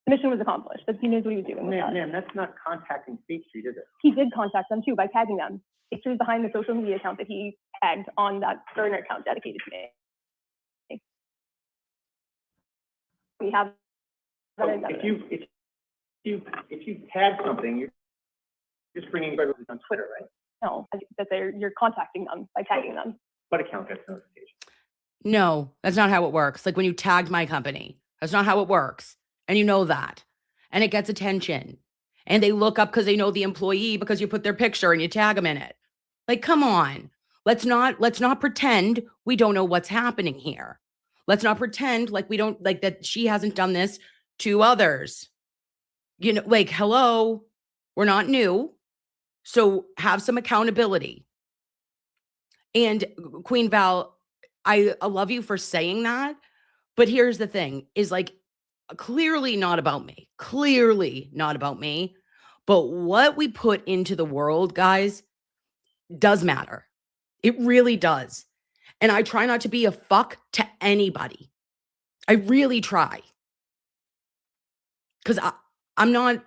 the mission was accomplished. He knows what he was doing. Ma'am, that's not contacting State Street, is it? He did contact them too by tagging them. State Street is behind the social media account that he tagged on that burner account dedicated to me. We have. If you tag something, you're just bringing everybody on Twitter, right? No, that you're contacting them by tagging them. What account gets notification? No, that's not how it works. Like when you tagged my company, that's not how it works. And you know that. And it gets attention. And they look up because they know the employee because you put their picture and you tag them in it. Like, come on. Let's not pretend we don't know what's happening here. Let's not pretend like we don't, like that she hasn't done this to others. You know, like, hello, we're not new. So have some accountability. And Queen Val, I love you for saying that. But here's the thing is like, clearly not about me. Clearly not about me. But what we put into the world, guys, does matter. It really does. And I try not to be a fuck to anybody. I really try. Because I'm not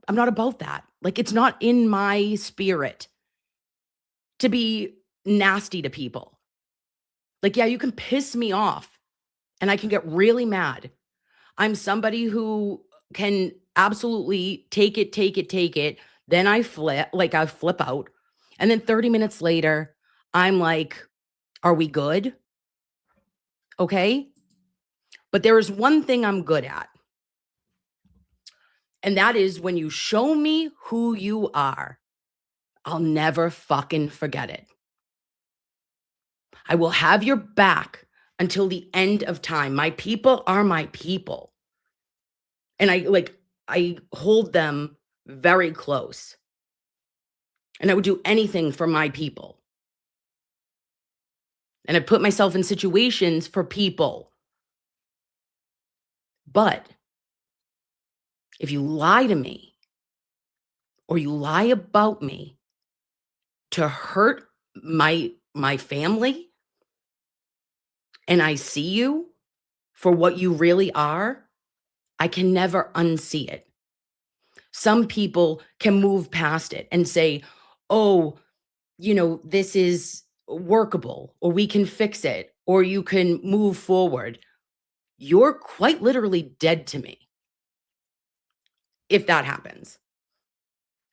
about that. Like, it's not in my spirit to be nasty to people. Like, yeah, you can piss me off and I can get really mad. I'm somebody who can absolutely take it. Then I flip out. And then 30 minutes later, I'm like, are we good? Okay. But there is one thing I'm good at. And that is when you show me who you are, I'll never fucking forget it. I will have your back until the end of time. My people are my people. And I hold them very close. And I would do anything for my people. And I put myself in situations for people. But if you lie to me or you lie about me to hurt my family, and I see you for what you really are, I can never unsee it. Some people can move past it and say, oh, this is workable, or we can fix it, or you can move forward. You're quite literally dead to me if that happens.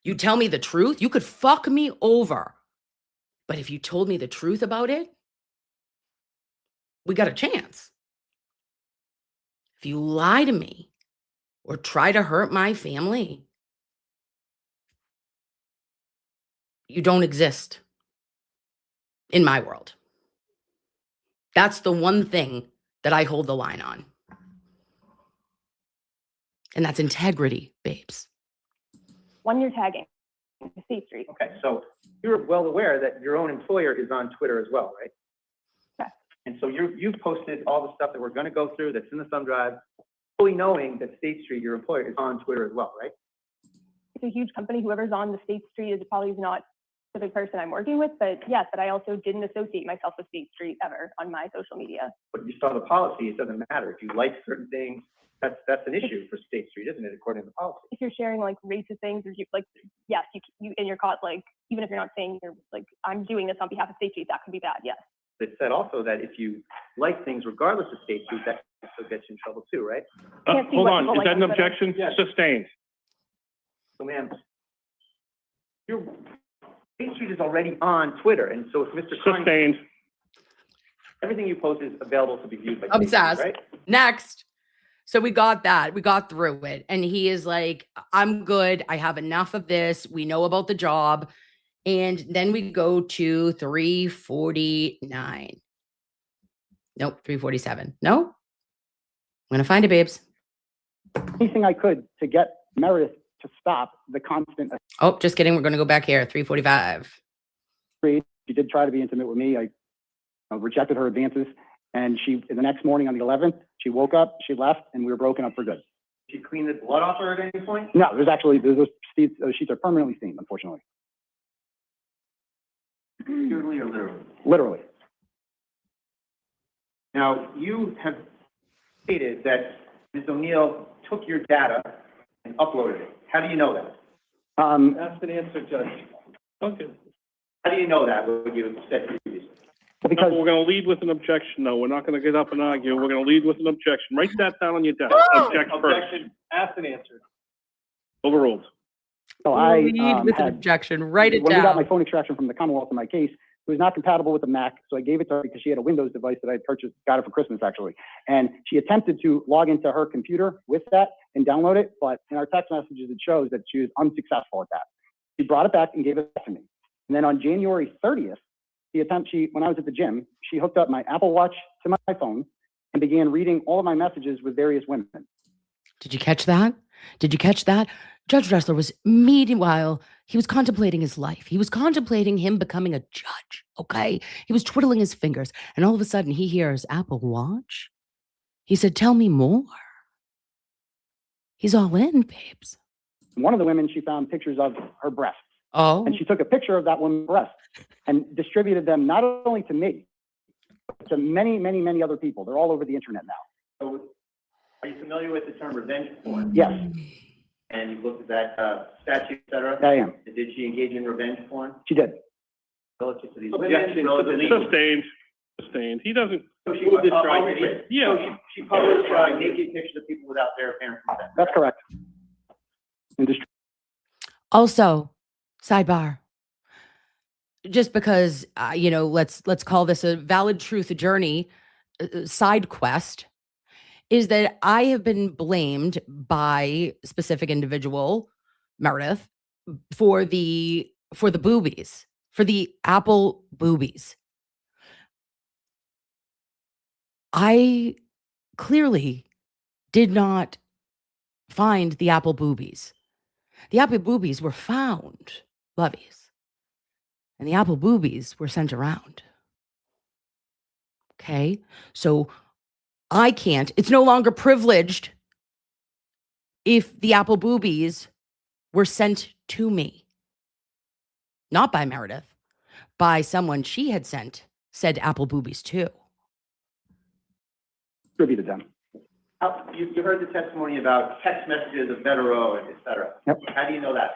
You tell me the truth, you could fuck me over. But if you told me the truth about it, we got a chance. If you lie to me or try to hurt my family, you don't exist in my world. That's the one thing that I hold the line on. And that's integrity, babes. When you're tagging State Street. Okay, so you're well aware that your own employer is on Twitter as well, right? Yes. And so you've posted all the stuff that we're going to go through that's in the thumb drive, fully knowing that State Street, your employer, is on Twitter as well, right? It's a huge company. Whoever's on the State Street is probably not the big person I'm working with, but yes, but I also didn't associate myself with State Street ever on my social media. But you saw the policy, it doesn't matter. If you like certain things, That's an issue for State Street, isn't it, according to the policy? If you're sharing like racist things, or you like, yes, you and you're caught, like, even if you're not saying you're like, I'm doing this on behalf of State Street, that could be bad, yes. It said also that if you like things regardless of State Street, that also gets you in trouble too, right? Can't see Hold what on, people is like that an on Twitter. objection? Yes. Sustained. So ma'am, State Street is already on Twitter, and so if Mr. Klein, Sustained. everything you post is available to be viewed by State Street, Obsessed. right? Next. So we got that. We got through it. And he is like, I'm good. I have enough of this. We know about the job. And then we go to 349. Nope, 347. No? I'm going to find it, babes. Anything I could to get Meredith to stop the constant. Oh, just kidding. We're going to go back here. 345. She did try to be intimate with me. I rejected her advances. And the next morning on the 11th, she woke up, she left, and we were broken up for good. Did you clean the blood off her at any point? No, those sheets are permanently stained, unfortunately. Figuratively or literally? Literally. Now, you have stated that Ms. O'Neill took your data and uploaded it. How do you know that? That's an answer, Judge. Okay. How do you know that, what you said previously? Because We're going to lead with an objection, though. We're not going to get up and argue. We're going to lead with an objection. Write that down on your desk. Object first. Objection, asked and answered. Overruled. so I Lead with an had, objection. Write it when we got my down. phone extraction from the Commonwealth in my case, it was not compatible with the Mac, so I gave it to her because she had a Windows device that I had purchased, got it for Christmas actually. And she attempted to log into her computer with that and download it, but in our text messages, it shows that she was unsuccessful at that. She brought it back and gave it back to me. And then on January 30th, when I was at the gym, she hooked up my Apple Watch to my phone and began reading all of my messages with various women. Did you catch that? Did you catch that? Judge Dressler was meanwhile, he was contemplating his life. He was contemplating him becoming a judge, okay? He was twiddling his fingers, and all of a sudden he hears Apple Watch. He said, tell me more. He's all in, babes. One of the women, she found pictures of her breasts. Oh. And she took a picture of that woman's breast and distributed them not only to me, but to many, many, many other people. They're all over the internet now. So, are you familiar with the term revenge porn? Yes, And you looked at that statute, et cetera? I am. Did she engage in revenge porn? She did. Relative to these Objection. Sustained. Sustained. He doesn't. So she Move this I'll right. read it. Yeah. So she published naked pictures of people without their apparent consent. That's correct. And Also, sidebar. Just because, let's call this a valid truth journey, side quest, is that I have been blamed by specific individual, Meredith, for the boobies, for the Apple boobies. I clearly did not find the Apple boobies. The Apple boobies were found, lovies. And the Apple boobies were sent around. Okay? So I can't, it's no longer privileged if the Apple boobies were sent to me. Not by Meredith, by someone she had sent said Apple boobies to. distributed them. You heard the testimony about text messages of Metro, et cetera. Yep. How do you know that?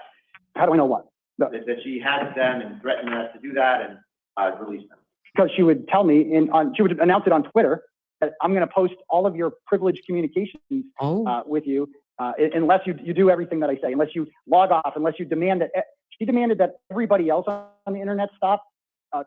How do I know what? That she had them and threatened us to do that and release them? Because she would tell me, she would announce it on Twitter, that I'm going to post all of your privileged communications with you, unless you do everything that I say, unless you log off, unless you demand that. She demanded that everybody else on the internet stop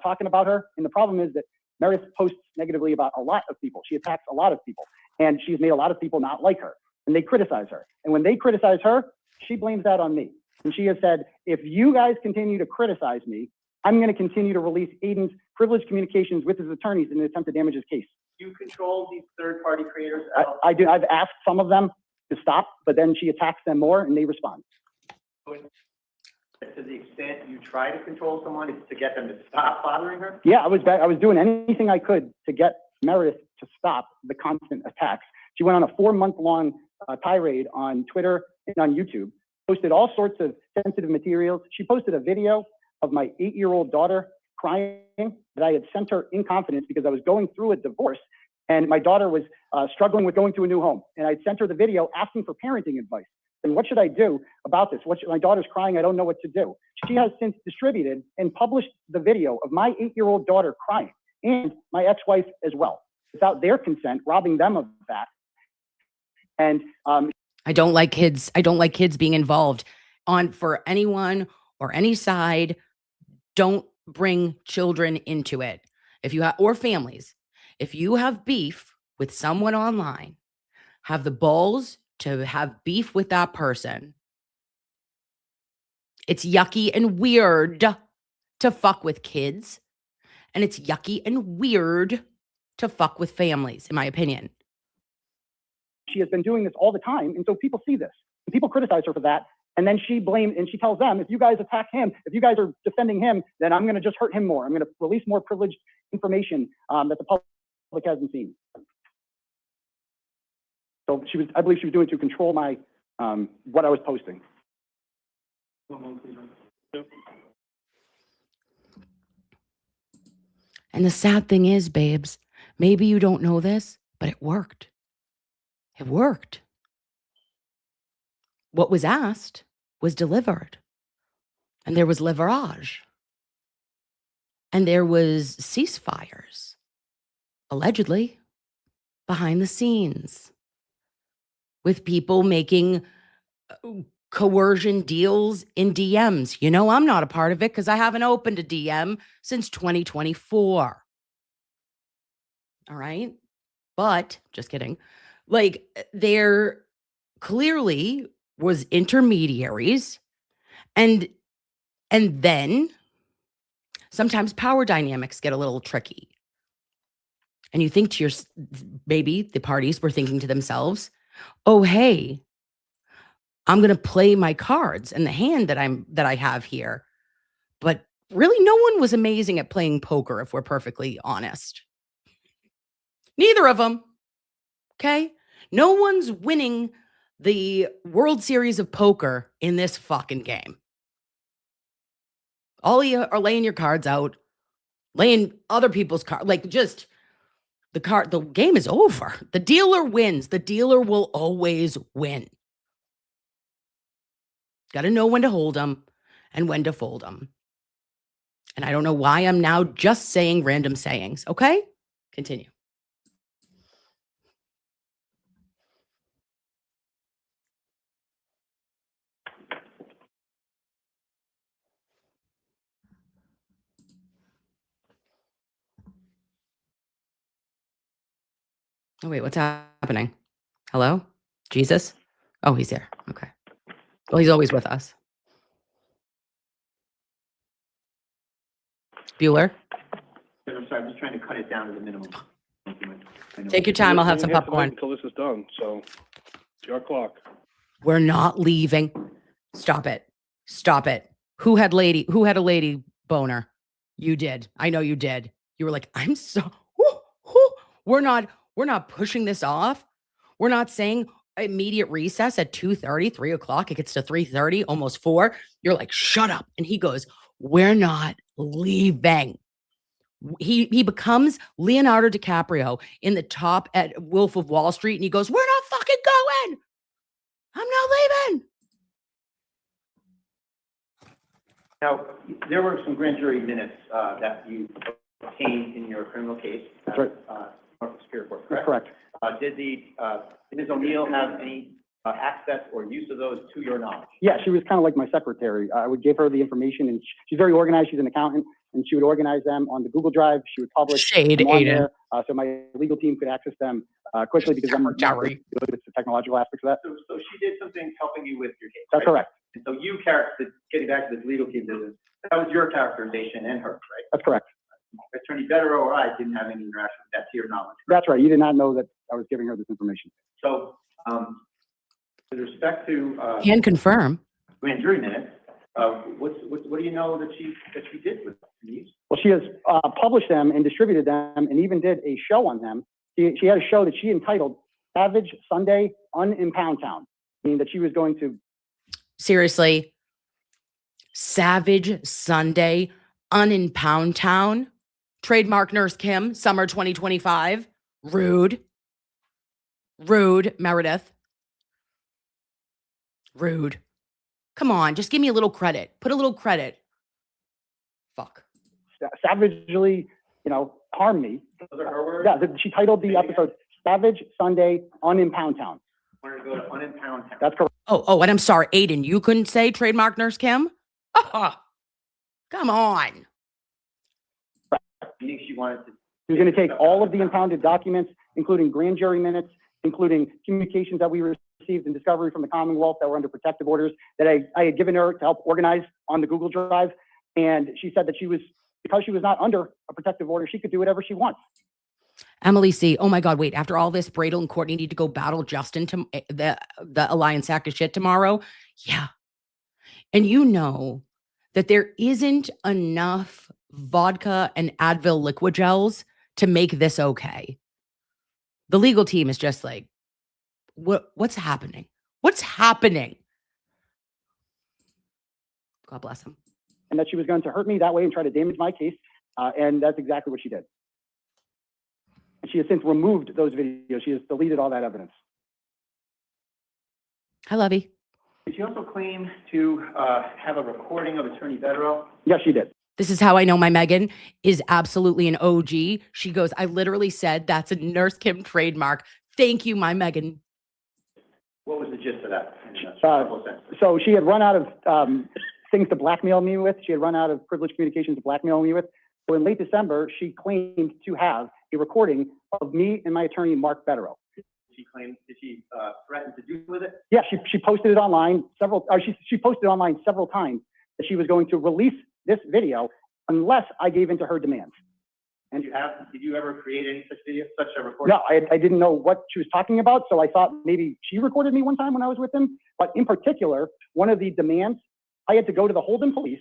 talking about her. And the problem is that Meredith posts negatively about a lot of people. She attacks a lot of people, and she's made a lot of people not like her, and they criticize her. And when they criticize her, she blames that on me. And she has said, if you guys continue to criticize me, I'm going to continue to release Aiden's privileged communications with his attorneys in an attempt to damage his case. Do you control these third-party creators? I do. I've asked some of them to stop, but then she attacks them more, and they respond. To the extent you try to control someone, is to get them to stop bothering her? Yeah, I was doing anything I could to get Meredith to stop the constant attacks. She went on a 4-month-long tirade on Twitter and on YouTube, posted all sorts of sensitive materials. She posted a video of my 8-year-old daughter crying that I had sent her in confidence because I was going through a divorce, and my daughter was struggling with going to a new home. And I sent her the video asking for parenting advice. And what should I do about this? My daughter's crying. I don't know what to do. She has since distributed and published the video of my 8-year-old daughter crying and my ex-wife as well, without their consent, robbing them of that. And I don't like kids. I don't like kids being involved for anyone or any side. Don't bring children into it. If you have, or families, if you have beef with someone online, have the balls to have beef with that person. It's yucky and weird to fuck with kids. And it's yucky and weird to fuck with families, in my opinion. She has been doing this all the time. And so people see this. And people criticize her for that. And then she tells them, if you guys attack him, if you guys are defending him, then I'm going to just hurt him more. I'm going to release more privileged information that the public hasn't seen. So I believe she was doing to control my, what I was posting. And the sad thing is, babes, maybe you don't know this, but it worked. It worked. What was asked was delivered. And there was leverage. And there was ceasefires, allegedly, behind the scenes, with people making coercion deals in DMs. You know, I'm not a part of it because I haven't opened a DM since 2024. All right. But just kidding. Like, there clearly was intermediaries, and then sometimes power dynamics get a little tricky. And you think to maybe the parties were thinking to themselves, oh, hey, I'm going to play my cards and the hand that I have here. But really, no one was amazing at playing poker, if we're perfectly honest. Neither of them. Okay? No one's winning the World Series of Poker in this fucking game. All you are laying your cards out, laying other people's cards, like just the game is over. The dealer wins. The dealer will always win. Got to know when to hold them and when to fold them. And I don't know why I'm now just saying random sayings. Okay? Continue. Oh, wait, what's happening? Hello? Jesus? Oh, he's here. Okay. Well, he's always with us. Bueller? I'm sorry, I'm just trying to cut it down to the minimum. Take your time. I'll have some popcorn. Until this is done, so it's your clock. We're not leaving. Stop it. Stop it. Who had a lady boner? You did. I know you did. You were like, I'm so, We're not pushing this off. We're not saying immediate recess at 2:30, 3 o'clock. It gets to 3:30, almost 4. You're like, shut up. And he goes, we're not leaving. He becomes Leonardo DiCaprio in The Top at Wolf of Wall Street. And he goes, we're not fucking going. I'm not leaving. Now, there were some grand jury minutes that you obtained in your criminal case. That's right. Norfolk Superior Court, correct? Correct. Did Ms. O'Neill have any access or use of those to your knowledge? Yeah, she was kind of like my secretary. I would give her the information, and she's very organized. She's an accountant, and she would organize them on the Google Drive. She would publish Shade, them on Aiden. there, so my legal team could access them quickly because I'm not really good at the technological aspects of that. So she did some things helping you with your case, That's right? correct. And so you getting back to this legal team business, that was your characterization and hers, right? That's correct. Attorney Bettero or I didn't have any interaction with that to your knowledge. That's right. You did not know that I was giving her this information. So, with respect to Can confirm. grand jury minutes, what do you know that she did with these? Well, she has published them and distributed them, and even did a show on them. She had a show that she entitled "Savage Sunday Un in Pound Town," meaning that she was going to. Seriously, Savage Sunday Un in Pound Town. Trademark Nurse Kim, summer 2025. Rude. Rude, Meredith. Rude. Come on, just give me a little credit. Put a little credit. Fuck. Savagely, harm me. Those are her words? Yeah, she titled the episode Savage Sunday in Pound Town. Wanted to go to Unimpound Town. That's correct. Oh, and I'm sorry, Aiden, you couldn't say trademark Nurse Kim? Oh, come on. Meaning she wanted to. She was going to take all of the impounded documents, including grand jury minutes, including communications that we received in discovery from the Commonwealth that were under protective orders that I had given her to help organize on the Google Drive. And she said that because she was not under a protective order, she could do whatever she wants. Emily C. Oh my God, wait. After all this, Bradel and Courtney need to go battle Justin to the Alliance sack of shit tomorrow. Yeah. And you know that there isn't enough vodka and Advil liquid gels to make this okay. The legal team is just like, what's happening? What's happening? God bless him. And that she was going to hurt me that way and try to damage my case. And that's exactly what she did. She has since removed those videos. She has deleted all that evidence. Hi, Lovey. Did she also claim to have a recording of Attorney Federal? Yes, she did. This is how I know my Megan is absolutely an OG. She goes, I literally said that's a Nurse Kim trademark. Thank you, my Megan. What was the gist of that? So she had run out of things to blackmail me with. She had run out of privileged communications to blackmail me with. So in late December, she claimed to have a recording of me and my attorney, Mark Federal. Did she threaten to do with it? Yeah, she posted it online she posted online several times that she was going to release this video unless I gave in to her demands. And did you ever create any such video, such a recording? No, I didn't know what she was talking about, so I thought maybe she recorded me one time when I was with him. But in particular, one of the demands, I had to go to the Holden police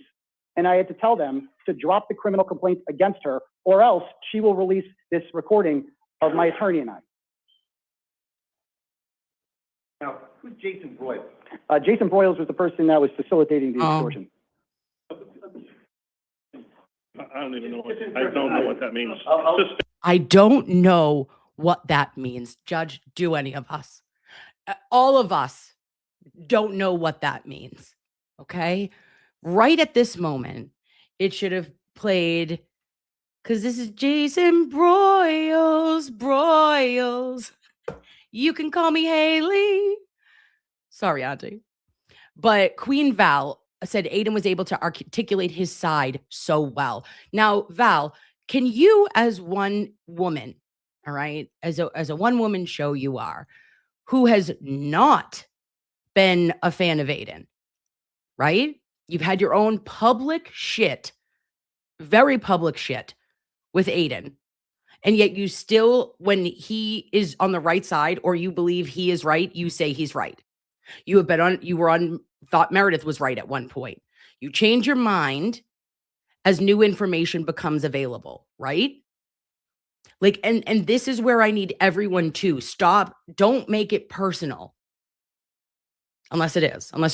and I had to tell them to drop the criminal complaint against her, or else she will release this recording of my attorney and I. Now, who's Jason Broyles? Jason Broyles was the person that was facilitating the extortion. I don't even know. I don't know what that means. I don't know what that means. Judge, do any of us? All of us don't know what that means. Okay? Right at this moment, it should have played, because this is Jason Broyles. You can call me Haley. Sorry, Auntie. But Queen Val said Aiden was able to articulate his side so well. Now, Val, can you, as one woman, all right, as a one-woman show you are, who has not been a fan of Aiden, right? You've had your own public shit, very public shit with Aiden. And yet you still, when he is on the right side or you believe he is right, you say he's right. You thought Meredith was right at one point. You change your mind as new information becomes available, right? Like, and this is where I need everyone to stop. Don't make it personal. Unless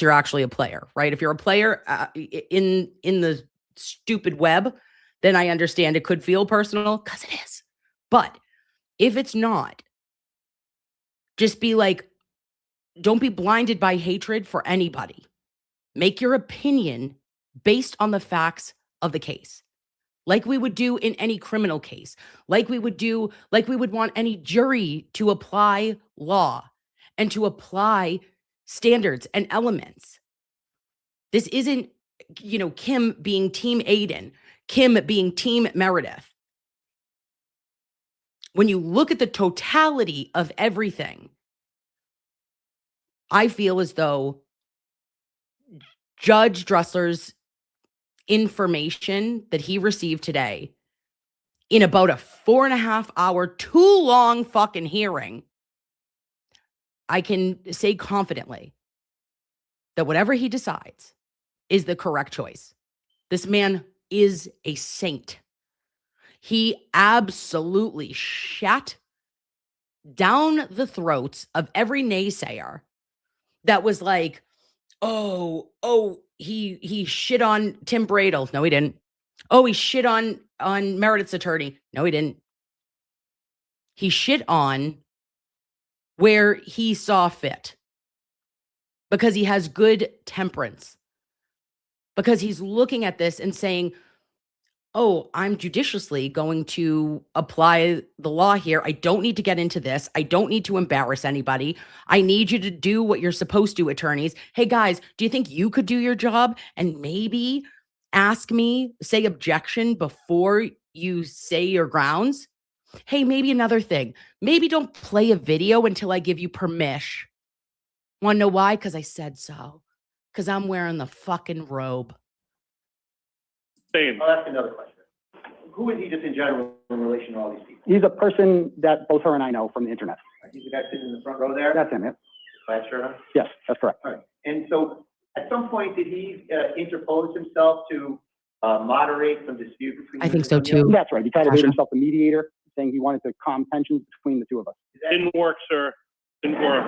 you're actually a player, right? If you're a player in the stupid web, then I understand it could feel personal because it is. But if it's not, just be like, don't be blinded by hatred for anybody. Make your opinion based on the facts of the case, like we would do in any criminal case, like we would want any jury to apply law and to apply standards and elements. This isn't, Kim being Team Aiden, Kim being Team Meredith. When you look at the totality of everything, I feel as though Judge Dressler's information that he received today in about a 4.5 hour, too long fucking hearing, I can say confidently that whatever he decides is the correct choice. This man is a saint. He absolutely shat down the throats of every naysayer that was like, he shit on Tim Bradel. No, he didn't. Oh, he shit on Meredith's attorney. No, he didn't. He shit on where he saw fit because he has good temperance, because he's looking at this and saying, oh, I'm judiciously going to apply the law here. I don't need to get into this. I don't need to embarrass anybody. I need you to do what you're supposed to, attorneys. Hey, guys, do you think you could do your job and maybe ask me, say objection before you say your grounds? Hey, maybe another thing. Maybe don't play a video until I give you permission. Want to know why? Because I said so. Because I'm wearing the fucking robe. Same. I'll ask another question. Who is he just in general in relation to all these people? He's a person that both her and I know from the internet. He's the guy sitting in the front row there? That's him, yeah. Class shirt on? Yes, that's correct. All right. And so at some point, did he interpose himself to moderate some dispute between I you think and so Antonio? too. That's right. He tried to make himself the mediator, saying he wanted to calm tensions between the two of us. Didn't work, sir. Didn't work.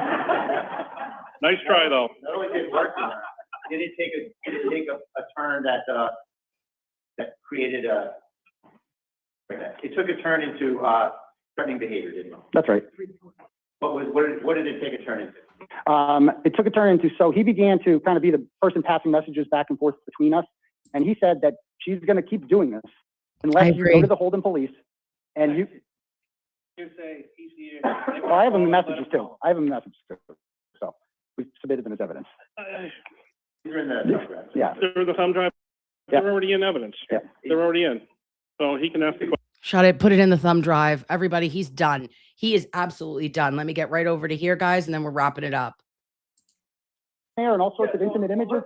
Nice try, though. Not only did it work, did it take a turn that created a, it took a turn into threatening behavior, didn't it? That's right. What did it take a turn into? It took a turn into, so he began to kind of be the person passing messages back and forth between us. And he said that she's going to keep doing this unless you go to the Holden police and you. Well, I have him messages too. So we submitted them as evidence. These are in the thumb drive. Yeah. They're the thumb drive. Yeah. They're already in evidence. Yeah. They're already in. So he can ask the question. Shut it. Put it in the thumb drive. Everybody, he's done. He is absolutely done. Let me get right over to here, guys, and then we're wrapping it up. There and all sorts of intimate images.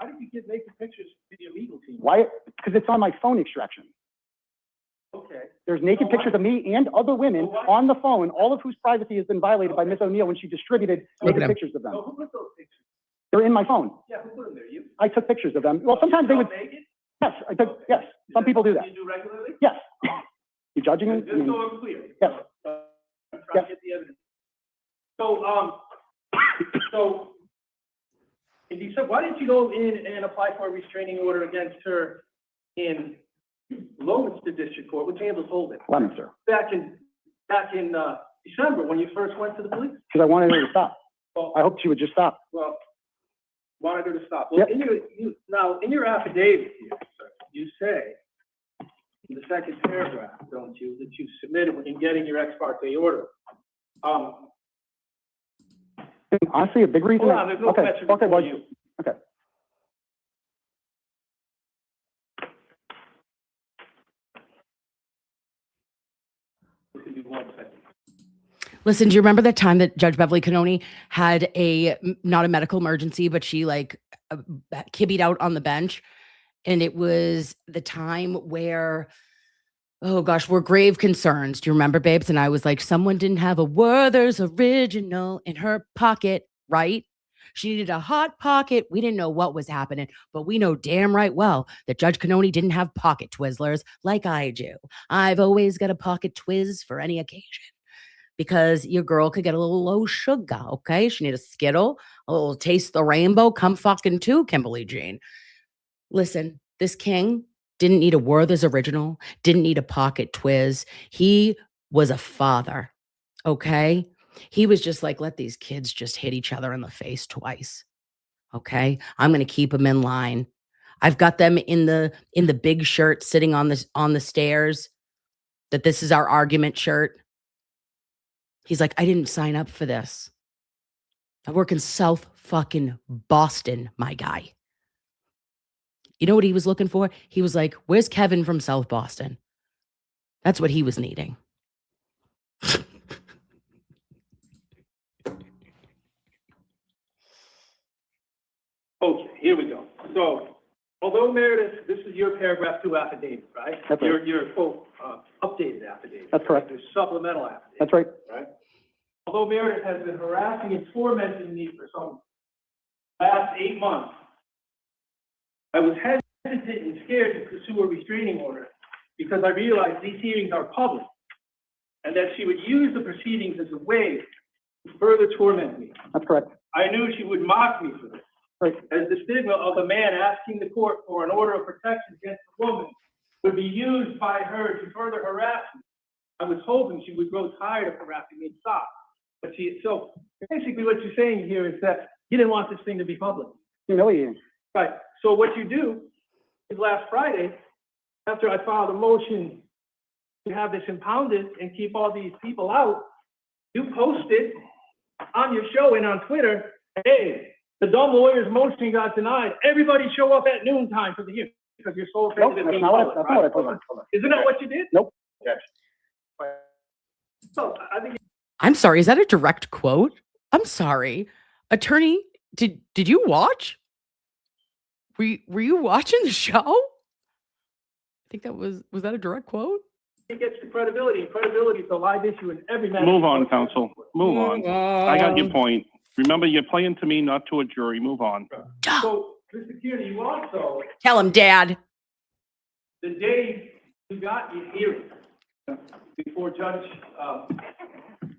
How did you get naked pictures to your legal team? Why? Because it's on my phone extraction. Okay. There's naked pictures of me and other women on the phone, all of whose privacy has been violated by Miss O'Neill when she distributed naked pictures of them. So who put those pictures? They're in my phone. Yeah, who put them there? You? I took pictures of them. Well, sometimes they would. Naked? Yes, I took. Yes, some people do that. You do regularly? Yes. You judging me? Just so I'm clear. Yes. I'm trying to get the evidence. So, so, in December, why didn't you go in and apply for a restraining order against her in Leominster District Court, which handles Holden? Leominster. Back in December, when you first went to the police? Because I wanted her to stop. Well, I hoped she would just stop. Well, wanted her to stop. Well, Yep. in your affidavit here, sir, you say, in the second paragraph, don't you, that you submitted in getting your ex parte order. Honestly, a big reason. Hold on, there's no question Okay, before well, you. okay. Give me 1 second. Listen, do you remember that time that Judge Beverly Cannoni had not a medical emergency, but she kibbied out on the bench? And it was the time where, oh gosh, we're grave concerns. Do you remember, babes? And I was like, someone didn't have a Werther's original in her pocket, right? She needed a hot pocket. We didn't know what was happening, but we know damn right well that Judge Cannoni didn't have pocket Twizzlers like I do. I've always got a pocket Twiz for any occasion because your girl could get a little low sugar, okay? She need a Skittle, a little taste the rainbow. Come fucking too, Kimberly Jean. Listen, this king didn't need a Werther's original, didn't need a pocket Twiz. He was a father, okay? He was just like, let these kids just hit each other in the face twice, okay? I'm going to keep them in line. I've got them in the big shirt sitting on the stairs, that this is our argument shirt. He's like, I didn't sign up for this. I work in South fucking Boston, my guy. You know what he was looking for? He was like, where's Kevin from South Boston? That's what he was needing. Okay, here we go. So, although Meredith, this is your paragraph 2 affidavit, right? That's right. Your full updated affidavit. That's correct. There's supplemental affidavit. That's right. Right? Although Meredith has been harassing and tormenting me for some last 8 months, I was hesitant and scared to pursue a restraining order because I realized these hearings are public and that she would use the proceedings as a way to further torment me. That's correct. I knew she would mock me for this. Right. As the stigma of the man asking the court for an order of protection against a woman would be used by her to further harass me. I was hoping she would grow tired of harassing me and stop. But so basically what you're saying here is that you didn't want this thing to be public. Humiliating. Right. So what you do is last Friday, after I filed a motion to have this impounded and keep all these people out, you posted on your show and on Twitter, hey, the dumb lawyer's motion got denied. Everybody show up at noontime for the hearing because you're so afraid of it being public, That's not what I told her. Isn't that what you did? Nope. So I think I'm sorry, is that a direct quote? I'm sorry. Attorney, did you watch? Were you watching the show? I think that was that a direct quote? it gets to credibility, and credibility is a live issue in every matter. Move on, counsel. Move on. I got your point. Remember, you're playing to me, not to a jury. Move on. So, Mr. Kearney, you also, Tell him, Dad. the day you got your hearing before Judge,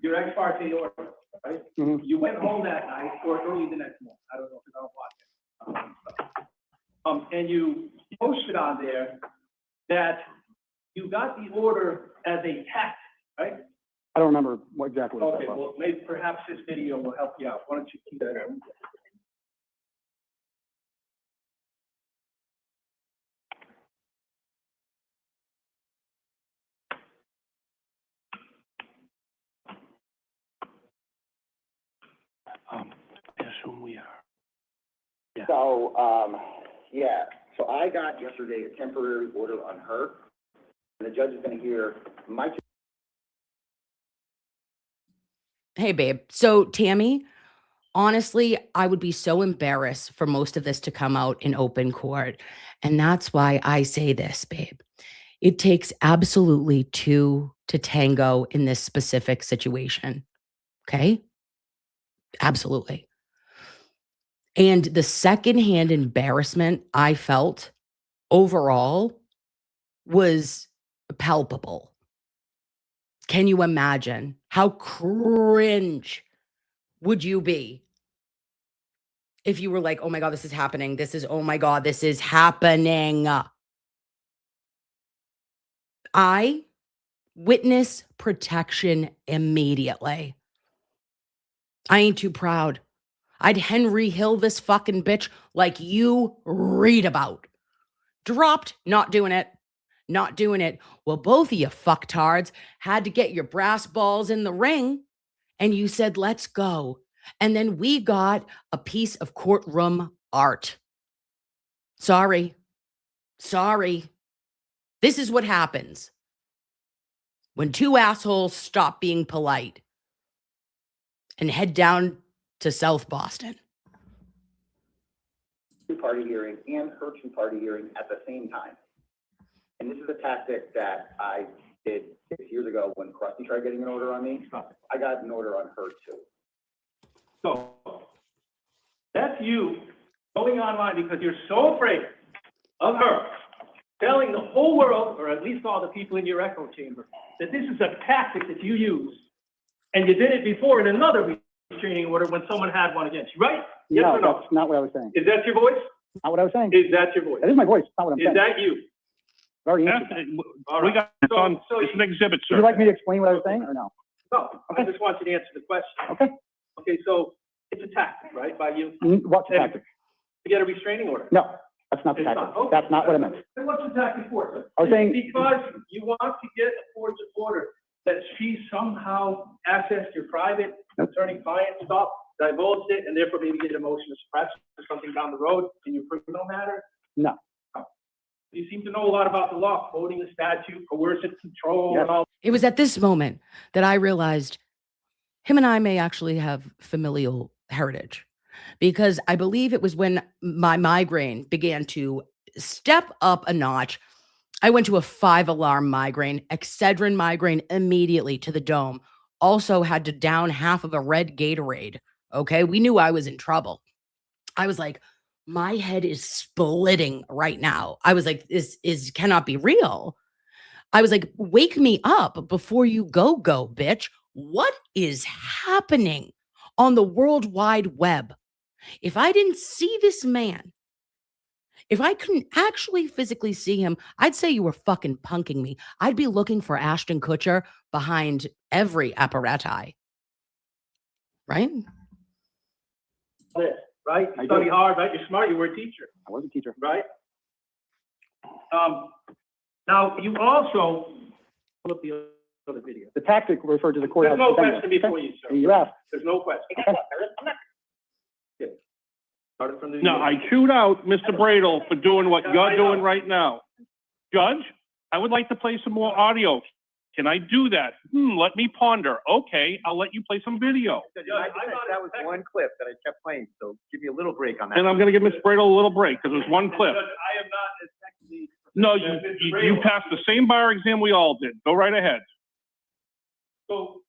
your ex parte order, right? Mhm. You went home that night or early the next morning. I don't know, because I don't watch it. And you posted on there that you got the order as a text, right? I don't remember exactly what Okay, it was. well, maybe perhaps this video will help you out. Why don't you keep that up? I assume we are. So, yeah, so I got yesterday a temporary order on her, and the judge is gonna hear my. Hey, babe. So, Tammy, honestly, I would be so embarrassed for most of this to come out in open court. And that's why I say this, babe. It takes absolutely two to tango in this specific situation. Okay? Absolutely. And the secondhand embarrassment I felt overall was palpable. Can you imagine how cringe would you be if you were like, oh my God, this is happening. Oh my God, this is happening. I witness protection immediately. I ain't too proud. I'd Henry Hill this fucking bitch like you read about. Dropped, not doing it. Not doing it. Well, both of you fucktards had to get your brass balls in the ring and you said, let's go. And then we got a piece of courtroom art. Sorry. This is what happens when two assholes stop being polite and head down to South Boston. Two-party hearing and her two-party hearing at the same time. And this is a tactic that I did 6 years ago when Krusty tried getting an order on me. I got an order on her too. So that's you going online because you're so afraid of her telling the whole world, or at least all the people in your echo chamber, that this is a tactic that you use, and you did it before in another restraining order when someone had one against you, right? Yes No, or no? that's not what I was saying. Is that your voice? Not what I was saying. Is that your voice? That is my voice. It's not what I'm Is saying. that you? I've already Yeah, answered that. All we right. got, it's on, So it's an exhibit, Would sir. you like me to explain what I was saying or no? No, I just want you to answer the question. Okay. Okay, so it's a tactic, right, by you What's the tactic? to get a restraining order? No, that's not the It's tactic. not. Okay. That's not what I meant. Then what's the tactic for, sir? I was saying- Because you want to get a court order that she somehow accessed your private attorney-client stuff, divulged it, and therefore maybe get a motion to suppress or something down the road in your criminal matter? No. You seem to know a lot about the law, quoting the statute, coercive control, Yes. and all. It was at this moment that I realized him and I may actually have familial heritage, because I believe it was when my migraine began to step up a notch. I went to a 5-alarm migraine, Excedrin migraine immediately to the dome. Also had to down half of a red Gatorade. Okay. We knew I was in trouble. I was like, my head is splitting right now. I was like, this cannot be real. I was like, wake me up before you go, bitch. What is happening on the World Wide Web? If I didn't see this man If I couldn't actually physically see him, I'd say you were fucking punking me. I'd be looking for Ashton Kutcher behind every apparatus. Right? Right? You study hard, right? You're smart. You were a teacher. I was a teacher. Right? Now, you also pull up the other video. The tactic referred to the courthouse. There's no question before you, sir. You asked. There's no question. Started from the No, I chewed out Mr. Bradle for doing what you're doing right now. Judge, I would like to play some more audio. Can I do that? Let me ponder. Okay, I'll let you play some video. That was one clip that I kept playing, so give me a little break on that. And I'm going to give Ms. Bradle a little break because it was one clip. I am not as technically. No, you passed the same bar exam we all did. Go right ahead. So,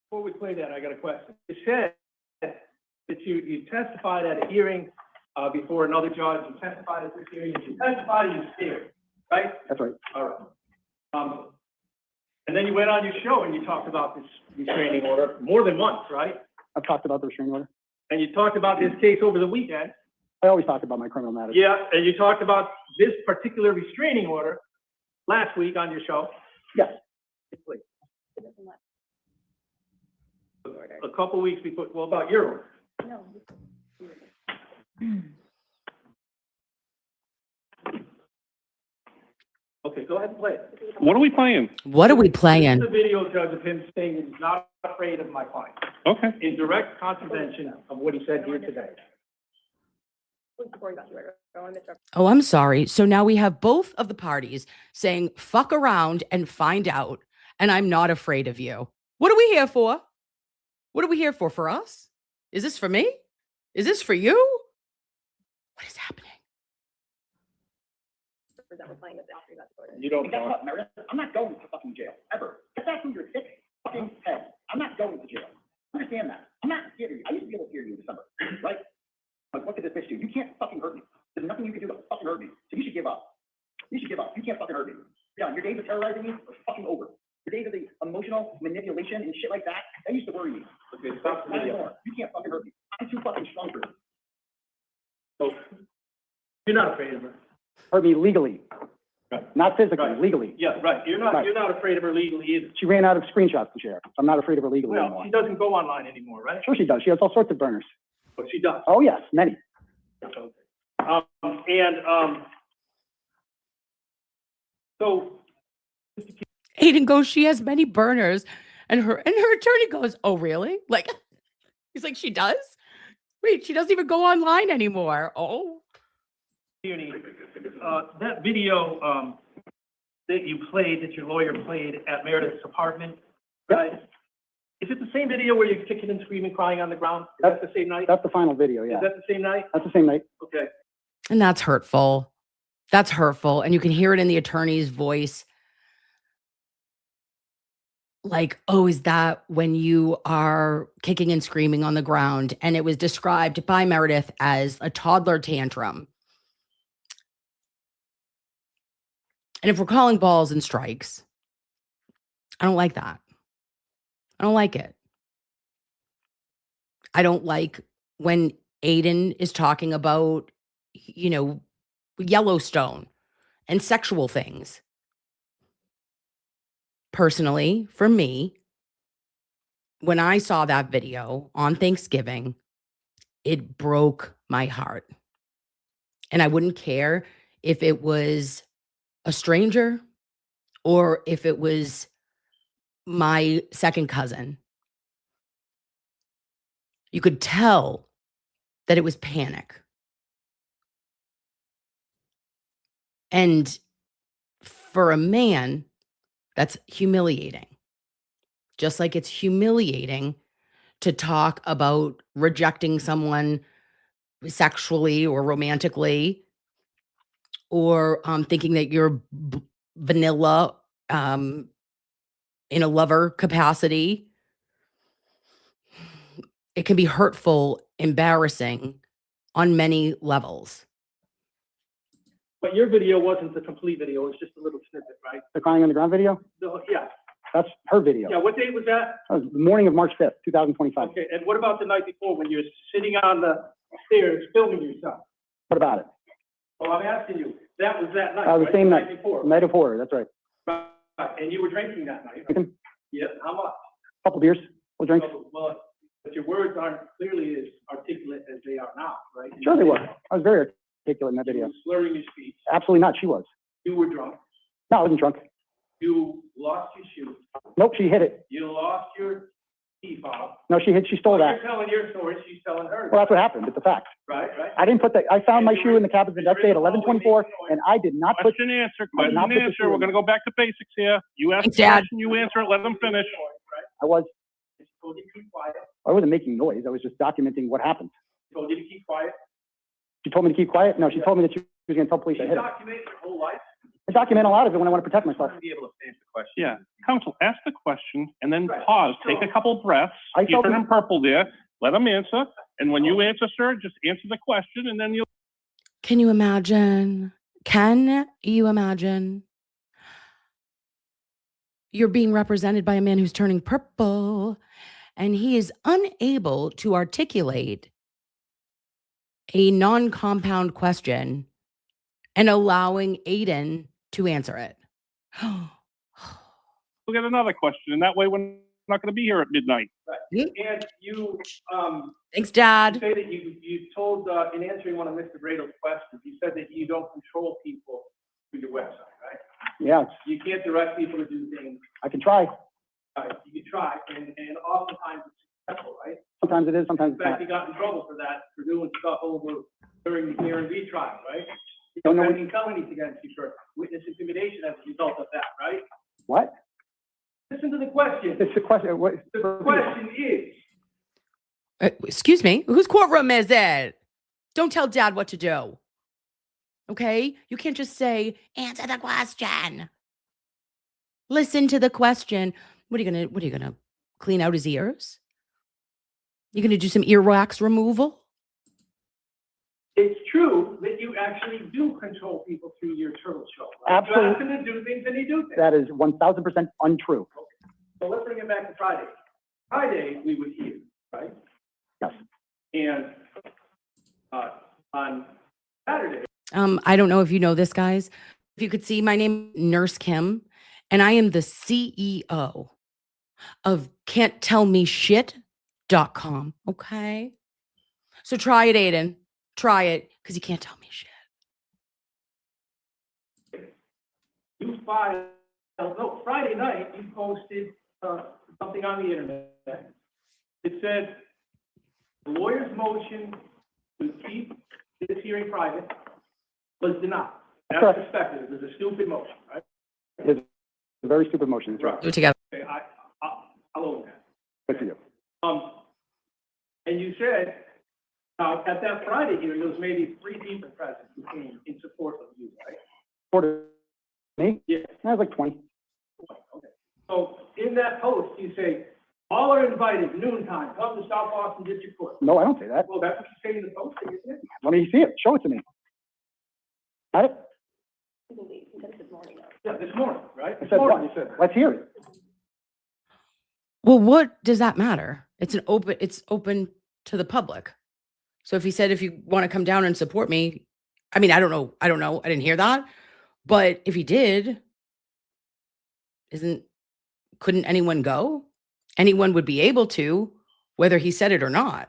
before we play that, I got a question. It said that you testified at a hearing before another judge. You testified at this hearing. You testified you scared, right? That's right. All right. And then you went on your show and you talked about this restraining order more than once, right? I've talked about the restraining order. And you talked about this case over the weekend. I always talk about my criminal matters. Yeah, and you talked about this particular restraining order last week on your show. Yes. A couple weeks before, well, about your order. No. Okay, go ahead and play it. What are we playing? What are we playing? This is a video, Judge, of him saying he's not afraid of my client. Okay. In direct contravention of what he said here today. Oh, I'm sorry. So now we have both of the parties saying, fuck around and find out. And I'm not afraid of you. What are we here for? What are we here for? For us? Is this for me? Is this for you? What is happening? You don't Guess talk. what, Meredith? I'm not going to fucking jail, ever. Get back to your sick fucking head. I'm not going to jail. Understand that. I'm not scared of you. I used to be able to hear you in December, right? Like, what could this bitch do? You can't fucking hurt me. There's nothing you can do to fucking hurt me. So you should give up. You should give up. You can't fucking hurt me. Yeah, your days of terrorizing me are fucking over. Your days of the emotional manipulation and shit like that used to worry me. Okay, stop the Not video. anymore. You can't fucking hurt me. I'm too fucking strong for you. So, you're not afraid of her. Hurt me legally. Right. Not physically, Right. legally. Yeah, right. You're not. Right. You're not afraid of her legally either. She ran out of screenshots to share. I'm not afraid of her legally Well, anymore. she doesn't go online anymore, right? Sure she does. She has all sorts of burners. But she does. Oh, yes, many. So, Aiden goes, she has many burners. And her attorney goes, oh, really? Like, he's like, she does? Wait, she doesn't even go online anymore. Oh. that video that you played, that your lawyer played at Meredith's apartment, right? Is it the same video where you're kicking and screaming, crying on the ground? Is that the same night? That's the final video, yeah. Is that the same night? That's the same night. Okay. And that's hurtful. That's hurtful. And you can hear it in the attorney's voice. Like, oh, is that when you are kicking and screaming on the ground? And it was described by Meredith as a toddler tantrum. And if we're calling balls and strikes, I don't like that. I don't like it. I don't like when Aiden is talking about, Yellowstone and sexual things. Personally, for me, when I saw that video on Thanksgiving, it broke my heart. And I wouldn't care if it was a stranger or if it was my second cousin. You could tell that it was panic. And for a man, that's humiliating. Just like it's humiliating to talk about rejecting someone sexually or romantically, or thinking that you're vanilla in a lover capacity. It can be hurtful, embarrassing on many levels. But your video wasn't the complete video. It was just a little snippet, right? The crying on the ground video? Yeah. That's her video. Yeah. What date was that? That was the morning of March 5th, 2025. Okay. And what about the night before when you're sitting on the stairs filming yourself? What about it? Well, I'm asking you, that was that night, The right? same The night, before. night of horror, that's right. Right, and you were drinking that night? Drinking. Yeah, how much? Couple beers, we'll drink. Well, but your words aren't clearly as articulate as they are now, right? Sure they were. I was very articulate in that You video. were slurring your speech. Absolutely not, she was. You were drunk. No, I wasn't drunk. You lost your shoe. Nope, she hit it. You lost your key fob. No, she stole that. You're telling your story, she's telling hers. Well, that's what happened, it's a fact. Right. I didn't put I found my shoe in the cabin the next day at 11:24, and I did not put. Question answer, I did not put the answer. shoe We're in. gonna go back to basics here. You ask Thanks, the Dad. question, you answer it, let them finish. I was. She told you to keep quiet. I wasn't making noise, I was just documenting what happened. She told you to keep quiet. She told me to keep quiet? No, she told me that she was gonna tell police I You hit it. document your whole life. I document a lot of it when I want to protect myself. Be able to finish the question. Yeah, counsel, ask the question and then Right. pause, take a couple breaths. I You're felt turning purple there, let them answer. And when you answer, sir, just answer the question and then you'll. Can you imagine? Can you imagine? You're being represented by a man who's turning purple, and he is unable to articulate a non-compound question and allowing Aiden to answer it. We'll get another question, and that way we're not gonna be here at midnight. Right. And you, Thanks, you Dad. say that you told, in answering one of Mr. Brado's questions, you said that you don't control people through your website, right? Yeah, You can't direct people to do things, I can try. you can try, and oftentimes it's successful, right? Sometimes it is, sometimes In it's fact, not. you got in trouble for that, for doing stuff over during the R&B trial, right? Don't know what- Pending felonies against you for witness intimidation as a result of that, right? What? Listen to the question. It's the question, what? The question is, Excuse me, whose courtroom is it? Don't tell Dad what to do. Okay? You can't just say, answer the question. Listen to the question. What are you gonna clean out his ears? You gonna do some earwax removal? it's true that you actually do control people through your turtle show, right? Absolutely. You ask them to do things and you do things. That is 1000% untrue. So let's bring it back to Friday. Friday, we were here, right? Yes. And, on Saturday, I don't know if you know this, guys. If you could see, my name is Nurse Kim, and I am the CEO of can'ttellmeshit.com. Okay? So try it, Aiden. Try it, because you can't tell me shit. you filed, no, Friday night, you posted, something on the internet. It said, the lawyer's motion to keep this hearing private was denied. That's Correct. expected. It was a stupid motion, right? It's a very stupid motion. That's right. Do it together. Okay, I'll own that. Good for you. And you said, at that Friday hearing, there was maybe 3 people present who came in support of you, right? Order me? Yeah. That was like 20. Okay. So in that post, you say, all are invited, noontime, come to South Boston District Court. No, I don't say that. Well, that's what you say in the posting, isn't it? Let me see it. Show it to me. Got it? Yeah, this morning, right? I This said morning, what? you said. Let's hear it. Well, what does that matter? It's open to the public. So if he said, if you want to come down and support me, I mean, I don't know. I didn't hear that. But if he did, couldn't anyone go? Anyone would be able to, whether he said it or not.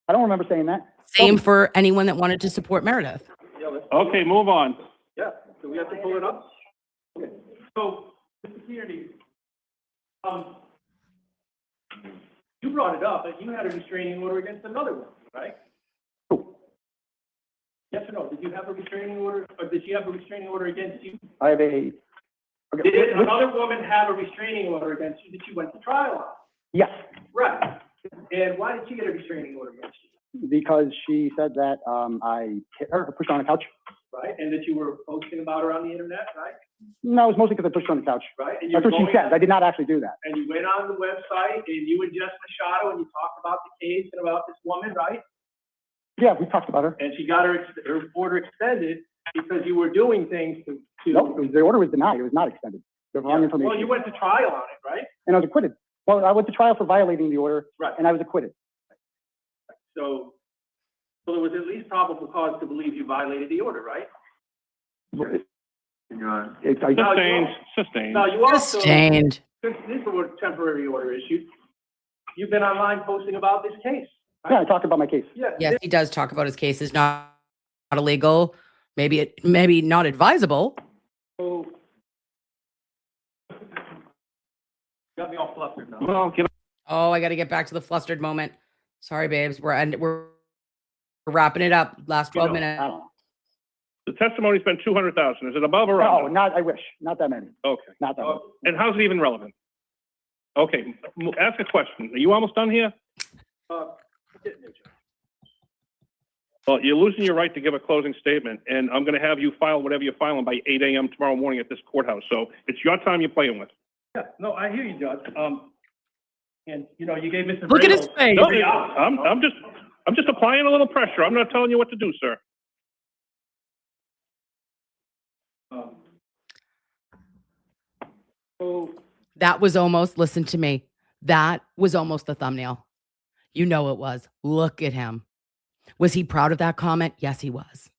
I don't remember saying that. Same for anyone that wanted to support Meredith. Yeah, let's, Okay, move on. yeah, so we have to pull it up? Okay, so, Mr. Kearney, you brought it up, that you had a restraining order against another one, right? Yes or no? Did you have a restraining order, or did she have a restraining order against you? I have a. Okay. Did another woman have a restraining order against you that you went to trial on? Yes, Right. And why did she get a restraining order against you? because she said that I hit her, pushed her on the couch. Right? And that you were posting about her on the internet, right? No, it was mostly because I pushed her on the couch. Right? And That's you're what she going said. I did not actually do that. And you went on the website and you and Jess Machado and you talked about the case and about this woman, right? Yeah, we talked about her. And she got her order extended because you were doing things to. Nope, the order was denied. It was not extended. The wrong information. Well, you went to trial on it, right? And I was acquitted. Well, I went to trial for violating the order. Right. And I was acquitted. So So there was at least probable cause to believe you violated the order, right? Your Honor. It's, I, Sustained. Now, you also, Sustained. since this was a temporary order issued, you've been online posting about this case. yeah, I talked about my case. Yeah. Yes, he does talk about his case is not illegal. Maybe not advisable. So, got me all flustered now. Well, Oh, I got to get back to the flustered moment. Sorry, babes. We're wrapping it up. Last 12 minutes. I don't know. the testimony spent 200,000. Is it above or No, under? not, I wish, not that many, Okay. not that many. And how's it even relevant? Okay, ask a question. Are you almost done here? Well, you're losing your right to give a closing statement, and I'm going to have you file whatever you're filing by 8 a.m. tomorrow morning at this courthouse. So it's your time you're playing with. Yeah, no, I hear you, Judge. And, you know, you gave Mr. Look at his Bravo face. No, every out. I'm just applying a little pressure. I'm not telling you what to do, sir. So, That was almost, listen to me. That was almost the thumbnail. You know it was. Look at him. Was he proud of that comment? Yes, he was.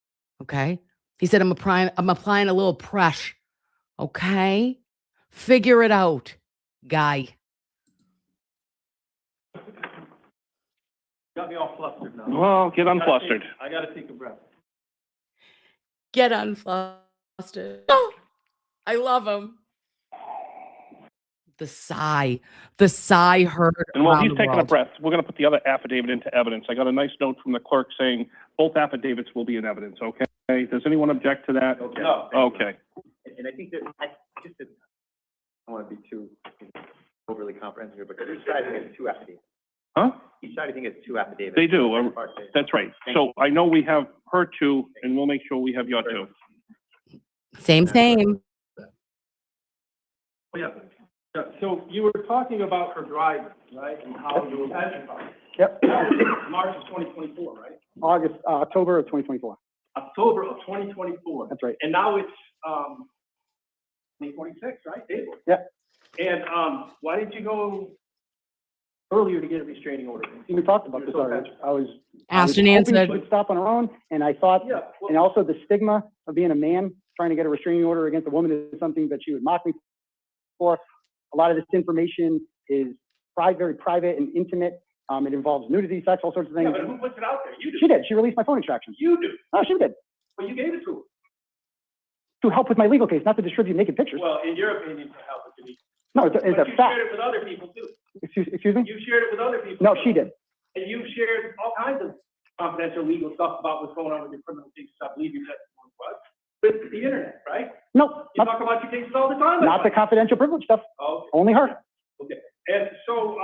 Okay. He said, I'm applying a little pressure. Okay. Figure it out, guy. got me all flustered now. Well, get unflustered. I gotta take a breath. Get unflustered. I love him. The sigh heard. And while around he's the taking a world. breath, we're going to put the other affidavit into evidence. I got a nice note from the clerk saying both affidavits will be in evidence, okay? Does anyone object to that? Okay. No. Okay. And I think that, I don't want to be too overly comprehensive here, but each side I think it's two affidavits. Huh? Each side I think it's two affidavits. They do. Part says- That's right. Thank So I know we have her two, and we'll make sure we have your two. Same. Oh, yeah. Yeah, so you were talking about her driving, right, and how you were petrified. Yep, March of 2024, right? October of 2024, October of 2024. that's right. And now it's 2026, right? April. Yeah. And why didn't you go earlier to get a restraining order? We talked about this already. I was Asked and hoping answered. she would stop on her own, and I thought, Yeah. Well, and also the stigma of being a man trying to get a restraining order against a woman is something that she would mock me for. A lot of this information is very private and intimate. It involves nudity, sex, all sorts of yeah, things. but who puts it out there? You do. She did. She released my phone extractions. You do. No, she did. Well, you gave it to her. To help with my legal case, not to distribute naked pictures. Well, in your opinion, to help with the No, it's But a you shared fact. it with other people too. Excuse me? You shared it with other people. No, too. she did. And you shared all kinds of confidential legal stuff about what's going on with your criminal cases. I believe you said was with the internet, right? No, You talk about your cases all the time. not the confidential privilege stuff. Oh, Only her. okay. And so,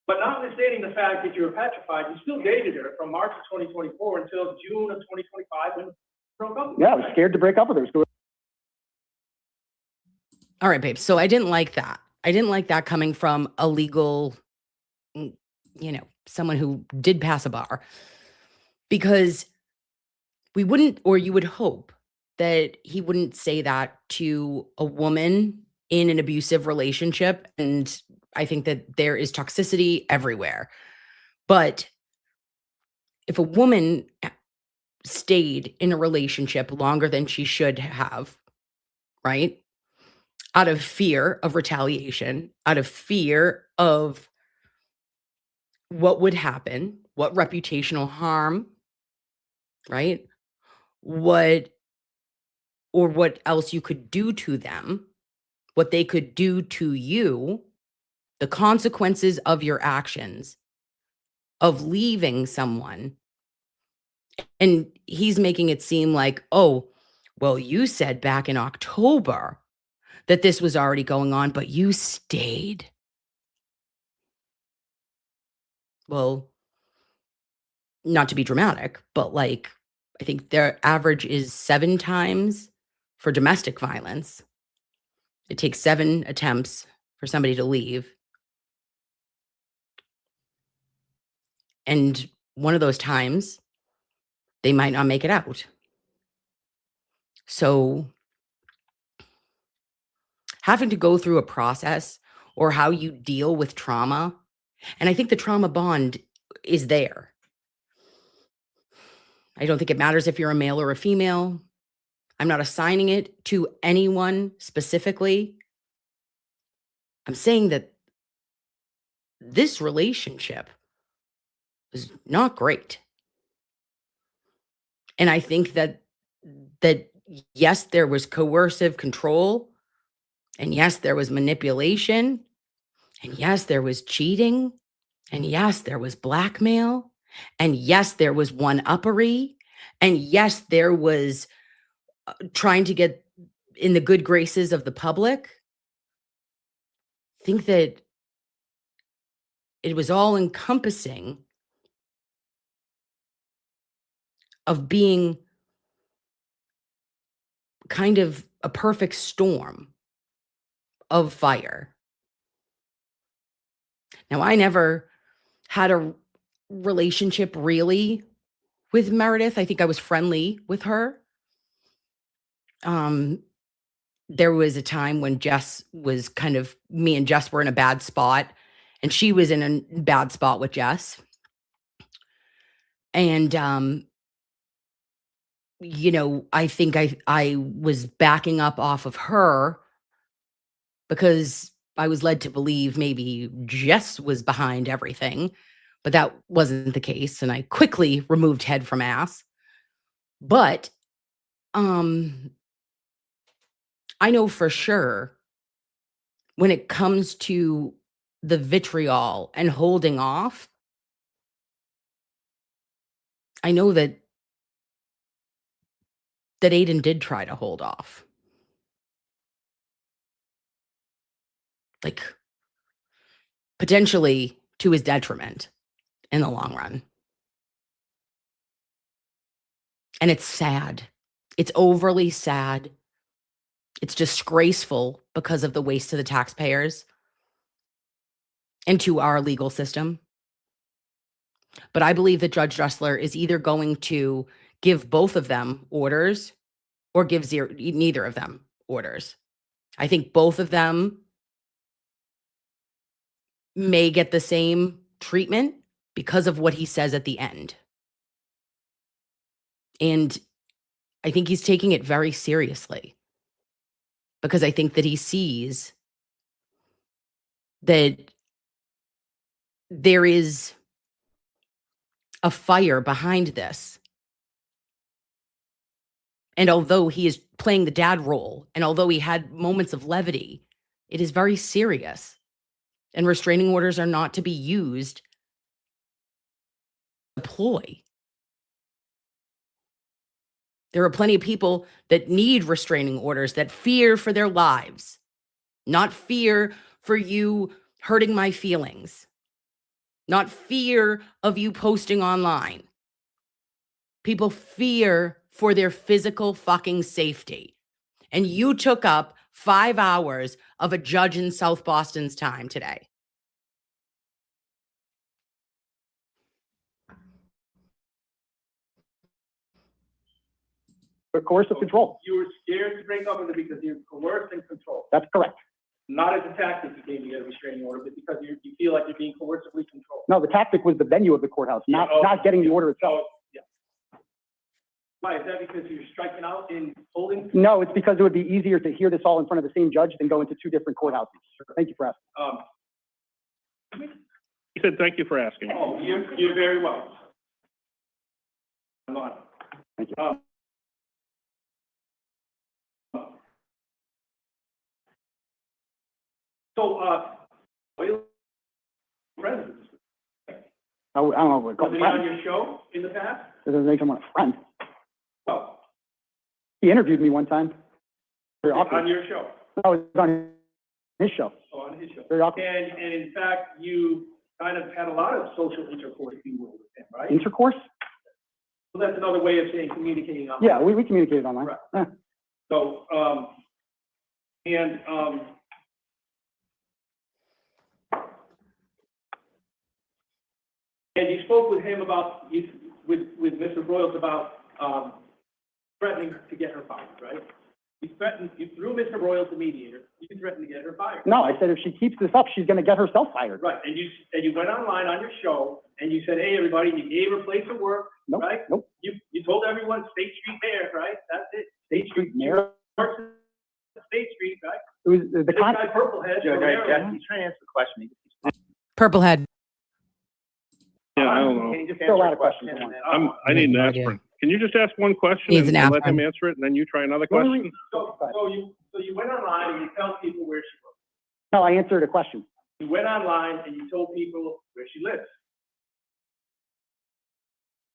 but notwithstanding the fact that you were petrified, you still dated her from March of 2024 until June of 2025 when you broke up. Yeah, I was scared to break up with her. So All right, babe. So I didn't like that. I didn't like that coming from a legal, someone who did pass a bar. Because we wouldn't, or you would hope that he wouldn't say that to a woman in an abusive relationship. And I think that there is toxicity everywhere. But if a woman stayed in a relationship longer than she should have, right? Out of fear of retaliation, out of fear of what would happen, what reputational harm, right? What else you could do to them, what they could do to you, the consequences of your actions, of leaving someone. And he's making it seem like, oh, well, you said back in October that this was already going on, but you stayed. Well, not to be dramatic, but I think their average is 7 times for domestic violence. It takes 7 attempts for somebody to leave. And one of those times, they might not make it out. So having to go through a process or how you deal with trauma, and I think the trauma bond is there. I don't think it matters if you're a male or a female. I'm not assigning it to anyone specifically. I'm saying that this relationship is not great. And I think that yes, there was coercive control, and yes, there was manipulation, and yes, there was cheating, and yes, there was blackmail, and yes, there was one-uppery, and yes, there was trying to get in the good graces of the public. I think that it was all encompassing of being kind of a perfect storm of fire. Now, I never had a relationship really with Meredith. I think I was friendly with her. There was a time when Jess was me and Jess were in a bad spot, and she was in a bad spot with Jess. And, I think I was backing up off of her because I was led to believe maybe Jess was behind everything, but that wasn't the case. And I quickly removed head from ass. But, I know for sure when it comes to the vitriol and holding off, I know that Aiden did try to hold off. Like, potentially to his detriment in the long run. And it's sad. It's overly sad. It's disgraceful because of the waste to the taxpayers and to our legal system. But I believe that Judge Dressler is either going to give both of them orders or give neither of them orders. I think both of them may get the same treatment because of what he says at the end. And I think he's taking it very seriously because I think that he sees that there is a fire behind this. And although he is playing the dad role, and although he had moments of levity, it is very serious. And restraining orders are not to be used as a ploy. There are plenty of people that need restraining orders that fear for their lives, not fear for you hurting my feelings, not fear of you posting online. People fear for their physical fucking safety. And you took up 5 hours of a judge in South Boston's time today. But coercive control. You were scared to break up with it because you're coerced and controlled. That's correct. Not as a tactic you gave me a restraining order, but because you feel like you're being coercively controlled. No, the tactic was the venue of the courthouse, not getting the order itself. Yeah. Why, is that because you're striking out in holding? No, it's because it would be easier to hear this all in front of the same judge than go into 2 different courthouses. Thank you for asking. He said, thank you for asking. Oh, you're very welcome. I'm on. Thank you. Friends. I don't know what Was he on your show in the past? It doesn't make someone a friend. Oh. He interviewed me one time. Very awkward. On your show? No, it was on his show. Oh, on his show. Very awkward. And in fact, you kind of had a lot of social intercourse, if you will, with him, right? Intercourse? So that's another way of saying communicating online. Yeah, we communicated online. Right. Yeah. So, and you spoke with him about, with Mr. Broyles about threatening to get her fired, right? You threw Mr. Broyles, the mediator, you threatened to get her fired. No, I said if she keeps this up, she's going to get herself fired. Right, and you went online on your show, and you said, hey, everybody, you gave her place of work, Nope. right? Nope. You You told everyone State Street Mayor, right? That's it. State Street Mayor? State Street, right? It was the This guy Purple Head. Judge, he's trying to answer the question. Purple head. Yeah, I don't know. Can you just Still a answer lot the of questions. I need an No idea. aspirin. Can you just ask one question Needs and an let him aspirin. answer it, and then you try another Well, question? So you went online and you tell people where she lives. No, I answered a question. You went online and you told people where she lives.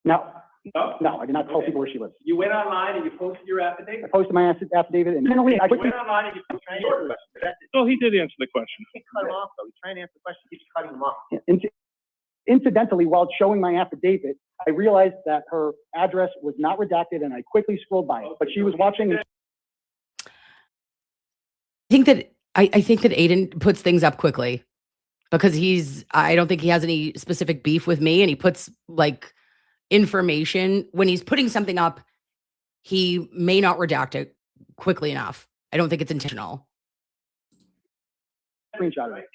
No, No? no, I did not tell Okay. people where she lives. You went online and you posted your I affidavit. posted my affidavit and You I went online and you posted your affidavit. So he did answer the question. You can't cut him off, though. He's trying to answer the question. He keeps cutting him off. Incidentally, while showing my affidavit, I realized that her address was not redacted and I quickly scrolled by it, but she was watching. I think that Aiden puts things up quickly because I don't think he has any specific beef with me, and he puts like information when he's putting something up, he may not redact it quickly enough. I don't think it's intentional. Screenshot of it.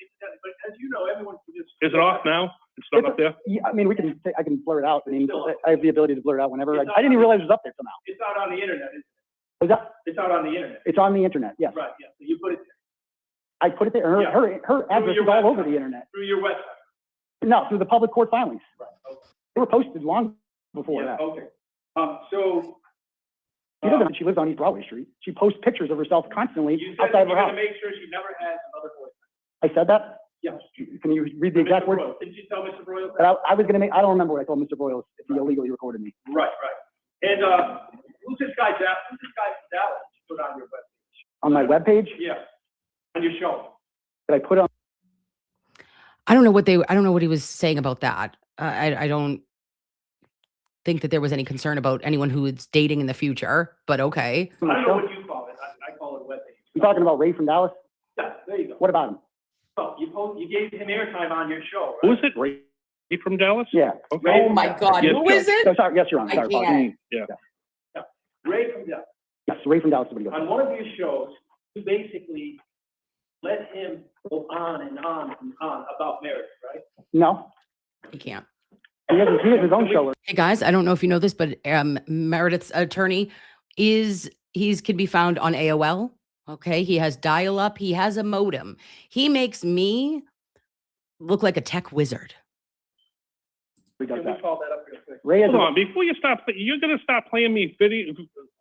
But as you know, everyone can just. Is it off now? It's not up there? Yeah, I mean, I can blur it out. I mean, I have the ability to blur it out whenever. I didn't even realize it was up there somehow. It's out on the internet, isn't it? Was that? It's out on the internet. It's on the internet, yes. Right, yeah, so you put it there. I put it there. Her, Yeah. her address your is all over website. the internet. Through your website. No, through the public court filings. Right, okay. They were posted long before Yeah, that. okay. So. She lives on East Broadway Street. She posts pictures of herself constantly You said outside of you're her gonna house. make sure she never has another boyfriend. I said that? Yes. Can you read the exact Mr. words? Broyles, didn't you tell Mr. Broyles But that? I was gonna make, I don't remember what I told Mr. Boyles if he illegally recorded me. Right, right. And, who's this guy from Dallas you put on your webpage? On my webpage, Yeah, on your show. that I put on, I don't know what he was saying about that. I don't think that there was any concern about anyone who is dating in the future, but okay. I don't know what you call it. I call it a webpage. you talking about Ray from Dallas? Yeah, there you go. What about him? So you gave him airtime on your show, right? Who is it? Ray from Dallas? Yeah. Okay. Oh my God, Yes, who is it? So, sorry, yes, Your Honor. I Sorry, can't. pardon. Yeah. Ray from Dallas. Yes, Ray from Dallas is what he goes. On one of your shows, you basically let him go on and on and on about marriage, right? No, He can't. he has his own show. Hey guys, I don't know if you know this, but Meredith's attorney can be found on AOL. Okay, he has dial-up. He has a modem. He makes me look like a tech wizard. He does Can we that. call that up real quick? Ray has Hold on, before you stop, you're gonna stop playing me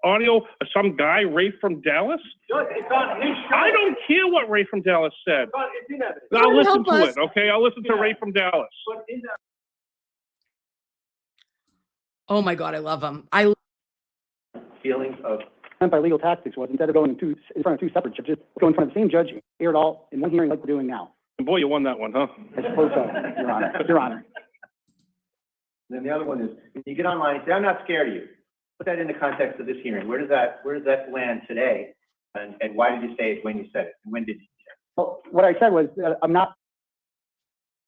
audio of some guy, Ray from Dallas? It's on his show. I don't care what Ray from Dallas said. It's in evidence. I'll listen help to us. it, okay? I'll listen to Yeah. Ray from Dallas. But in that. Oh my God, I love him. Feelings of, meant by legal tactics was instead of going in front of two separate judges, go in front of the same judge, hear it all in one hearing like we're doing now. And boy, you won that one, huh? I suppose so, Your Honor. Your Honor. then the other one is, you get online and say, I'm not scared of you. Put that in the context of this hearing. Where does that land today? And why did you say it when you said it? And when did you say it? Well, what I said was, I'm not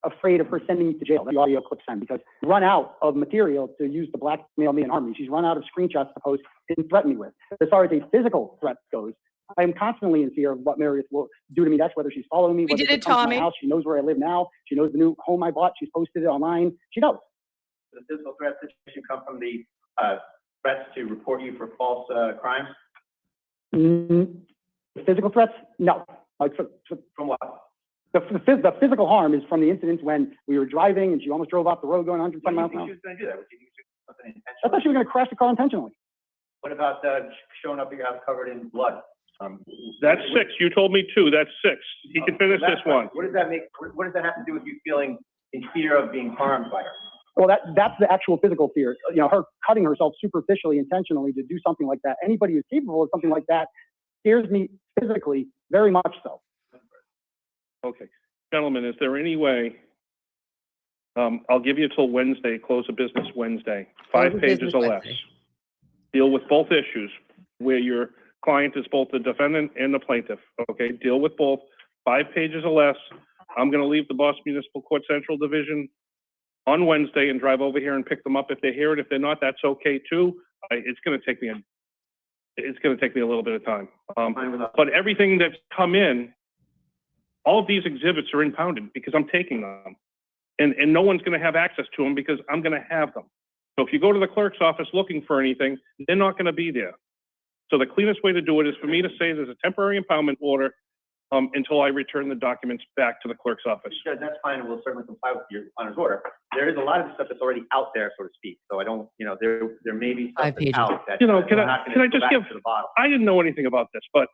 afraid of her sending me to jail. The audio clip time, because run out of material to use to blackmail me and harm me. She's run out of screenshots to post and threaten me with. As far as a physical threat goes, I am constantly in fear of what Meredith will do to me. That's whether she's following me, We whether did she it, comes to my Tommy. house. She knows where I live now. She knows the new home I bought. She's posted it online. She knows. Does the physical threat situation come from the threats to report you for false crimes? Physical threats? No. Like From what? the physical harm is from the incident when we were driving and she almost drove off the road going 110 miles an hour. She was going to do that? Was she going to do something I intentional? thought she was going to crash the car intentionally. What about showing up at your house covered in blood? That's 6. You told me 2. That's 6. He can finish That's this one. What does that make? What does that have to do with you feeling in fear of being harmed by her? Well, that's the actual physical fear. You know, her cutting herself superficially, intentionally to do something like that. Anybody who's capable of something like that scares me physically, very much so. Okay. Gentlemen, is there any way, I'll give you till Wednesday, close of business Wednesday, 5 Close of pages business or less. Wednesday. Deal with both issues where your client is both the defendant and the plaintiff, okay? Deal with both, 5 pages or less. I'm gonna leave the Boston Municipal Court Central Division on Wednesday and drive over here and pick them up if they're here, and if they're not, that's okay too. It's gonna take me a little bit of time. But everything that's come in, all of these exhibits are impounded because I'm taking them. And no one's going to have access to them because I'm going to have them. So if you go to the clerk's office looking for anything, they're not going to be there. So the cleanest way to do it is for me to say there's a temporary impoundment order until I return the documents back to the clerk's office. Judge, that's fine, and we'll certainly comply with your honor's order. There is a lot of stuff that's already out there, so to speak. So I don't, there may be stuff 5 that's pages. out that. Can we're I not gonna just go back give? to the bottom. I didn't know anything about this, but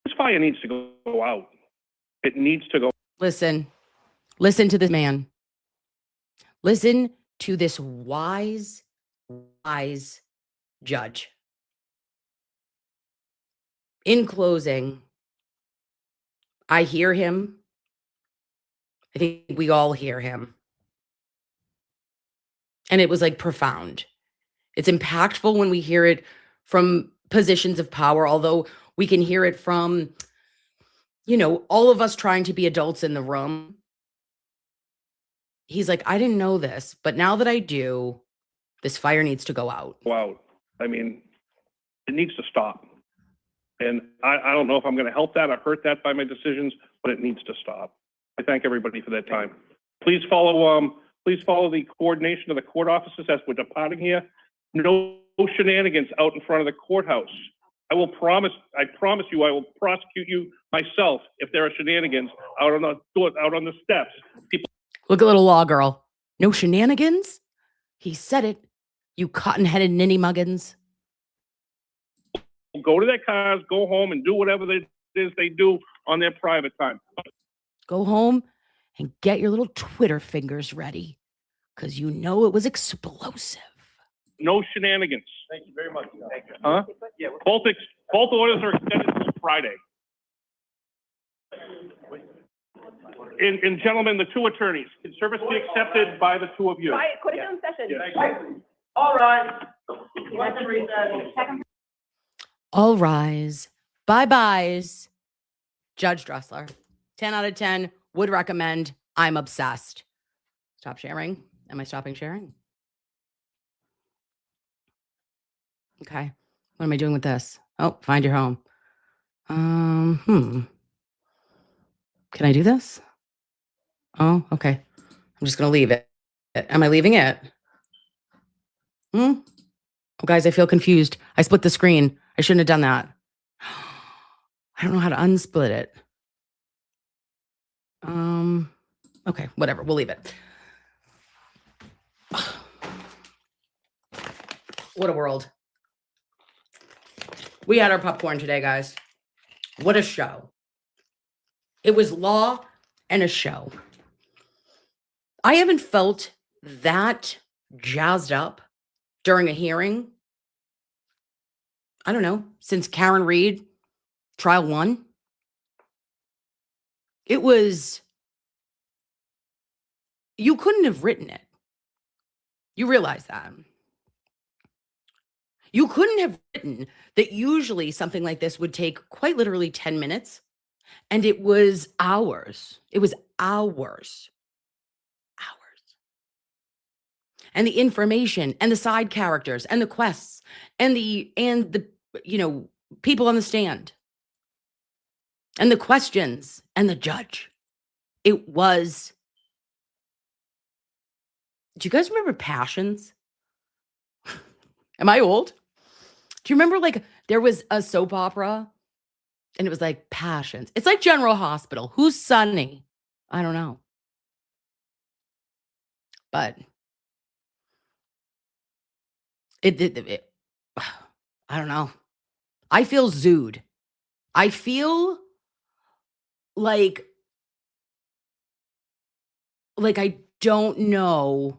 this fire needs to go out. It needs to go. Listen to this man. Listen to this wise judge. In closing, I hear him. I think we all hear him. And it was like profound. It's impactful when we hear it from positions of power, although we can hear it from, all of us trying to be adults in the room. He's like, I didn't know this, but now that I do, this fire needs to go out. Wow. I mean, it needs to stop. And I don't know if I'm going to help that or hurt that by my decisions, but it needs to stop. I thank everybody for their time. Please follow the coordination of the court officers as we're departing here. No shenanigans out in front of the courthouse. I promise you, I will prosecute you myself if there are shenanigans out on the steps. People. Look at little law girl. No shenanigans? He said it. You cotton-headed ninny muggins. Go to their cars, go home, and do whatever it is they do on their private time. Go home and get your little Twitter fingers ready, because it was explosive. No shenanigans. Thank you very much. Thank you. Huh? Yeah. Both orders are extended to Friday. And gentlemen, the two attorneys, can service be accepted by the two of you? Quiet, put it in session. Yes. All right. All rise. Bye-byes. Judge Dressler. 10 out of 10. Would recommend. I'm obsessed. Stop sharing. Am I stopping sharing? Okay. What am I doing with this? Oh, find your home. Can I do this? Oh, okay. I'm just going to leave it. Am I leaving it? Oh, guys, I feel confused. I split the screen. I shouldn't have done that. I don't know how to unsplit it. Okay, whatever. We'll leave it. What a world. We had our popcorn today, guys. What a show. It was law and a show. I haven't felt that jazzed up during a hearing, I don't know, since Karen Reed, trial 1. It was, you couldn't have written it. You realize that. You couldn't have written that usually something like this would take quite literally 10 minutes. And it was hours. It was hours. And the information and the side characters and the quests and the people on the stand and the questions and the judge. It was. Do you guys remember Passions? Am I old? Do you remember there was a soap opera and it was like Passions? It's like General Hospital. Who's Sunny? I don't know. But it I don't know. I feel zooed. I feel like I don't know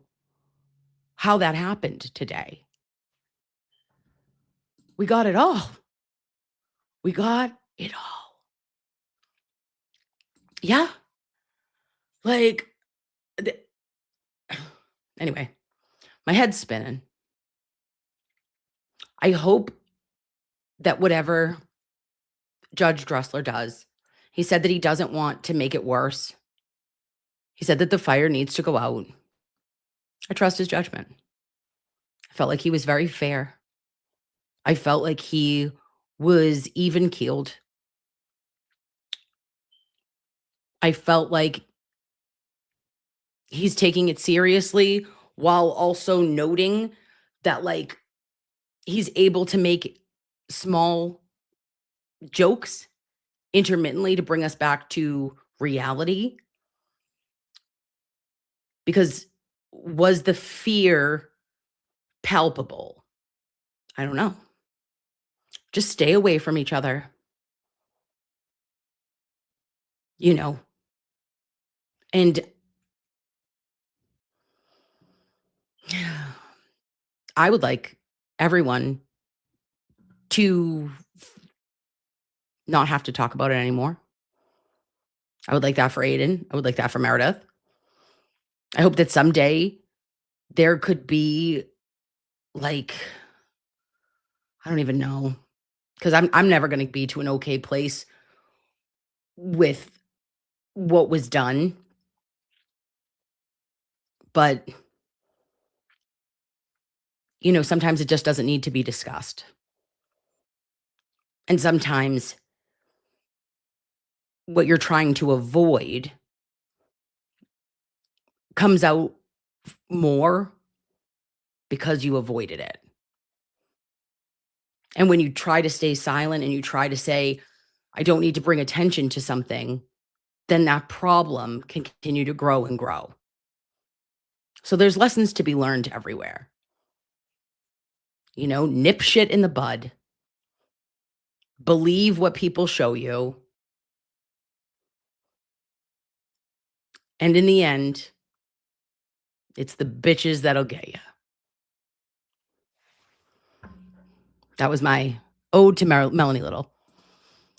how that happened today. We got it all. We got it all. Yeah. Anyway, my head's spinning. I hope that whatever Judge Dressler does, he said that he doesn't want to make it worse. He said that the fire needs to go out. I trust his judgment. I felt like he was very fair. I felt like he was even-keeled. I felt like he's taking it seriously while also noting that like he's able to make small jokes intermittently to bring us back to reality. Because was the fear palpable? I don't know. Just stay away from each other. You know. And I would like everyone to not have to talk about it anymore. I would like that for Aiden. I would like that for Meredith. I hope that someday there could be like, I don't even know, because I'm never going to be to an okay place with what was done. But, you know, sometimes it just doesn't need to be discussed. And sometimes what you're trying to avoid comes out more because you avoided it. And when you try to stay silent and you try to say, I don't need to bring attention to something, then that problem can continue to grow and grow. So there's lessons to be learned everywhere. You know, nip shit in the bud. Believe what people show you. And in the end, it's the bitches that'll get you. That was my ode to Melanie Little.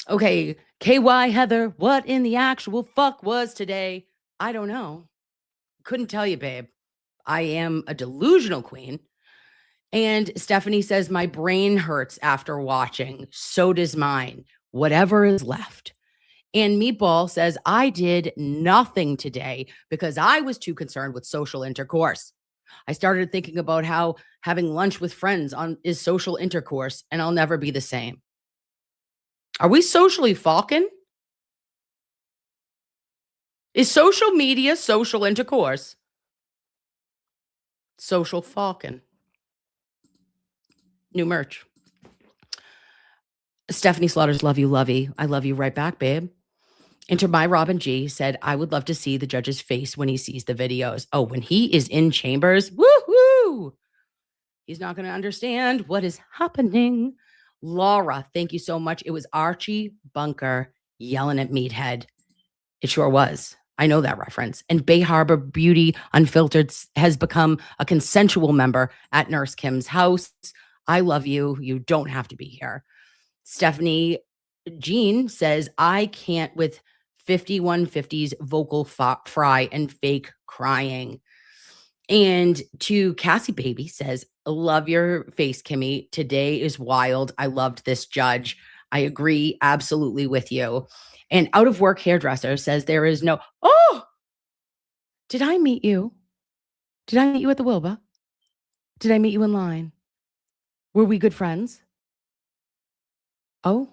Okay, KY Heather, what in the actual fuck was today? I don't know. Couldn't tell you, babe. I am a delusional queen. And Stephanie says, my brain hurts after watching. So does mine. Whatever is left. And Meatball says, I did nothing today because I was too concerned with social intercourse. I started thinking about how having lunch with friends is social intercourse, and I'll never be the same. Are we socially falcon? Is social media social intercourse? Social falcon. New merch. Stephanie Slaughters, love you, lovey. I love you right back, babe. Enter by Robin G said, I would love to see the judge's face when he sees the videos. Oh, when he is in chambers, woohoo! He's not going to understand what is happening. Laura, thank you so much. It was Archie Bunker yelling at Meathead. It sure was. I know that reference. And Bay Harbor Beauty Unfiltered has become a consensual member at Nurse Kim's house. I love you. You don't have to be here. Stephanie Jean says, I can't with 5150's vocal fry and fake crying. And to Cassie Baby says, love your face, Kimmy. Today is wild. I loved this judge. I agree absolutely with you. And Out of Work Hairdresser says there is no, oh, did I meet you? Did I meet you at the Wilbur? Did I meet you in line? Were we good friends? Oh,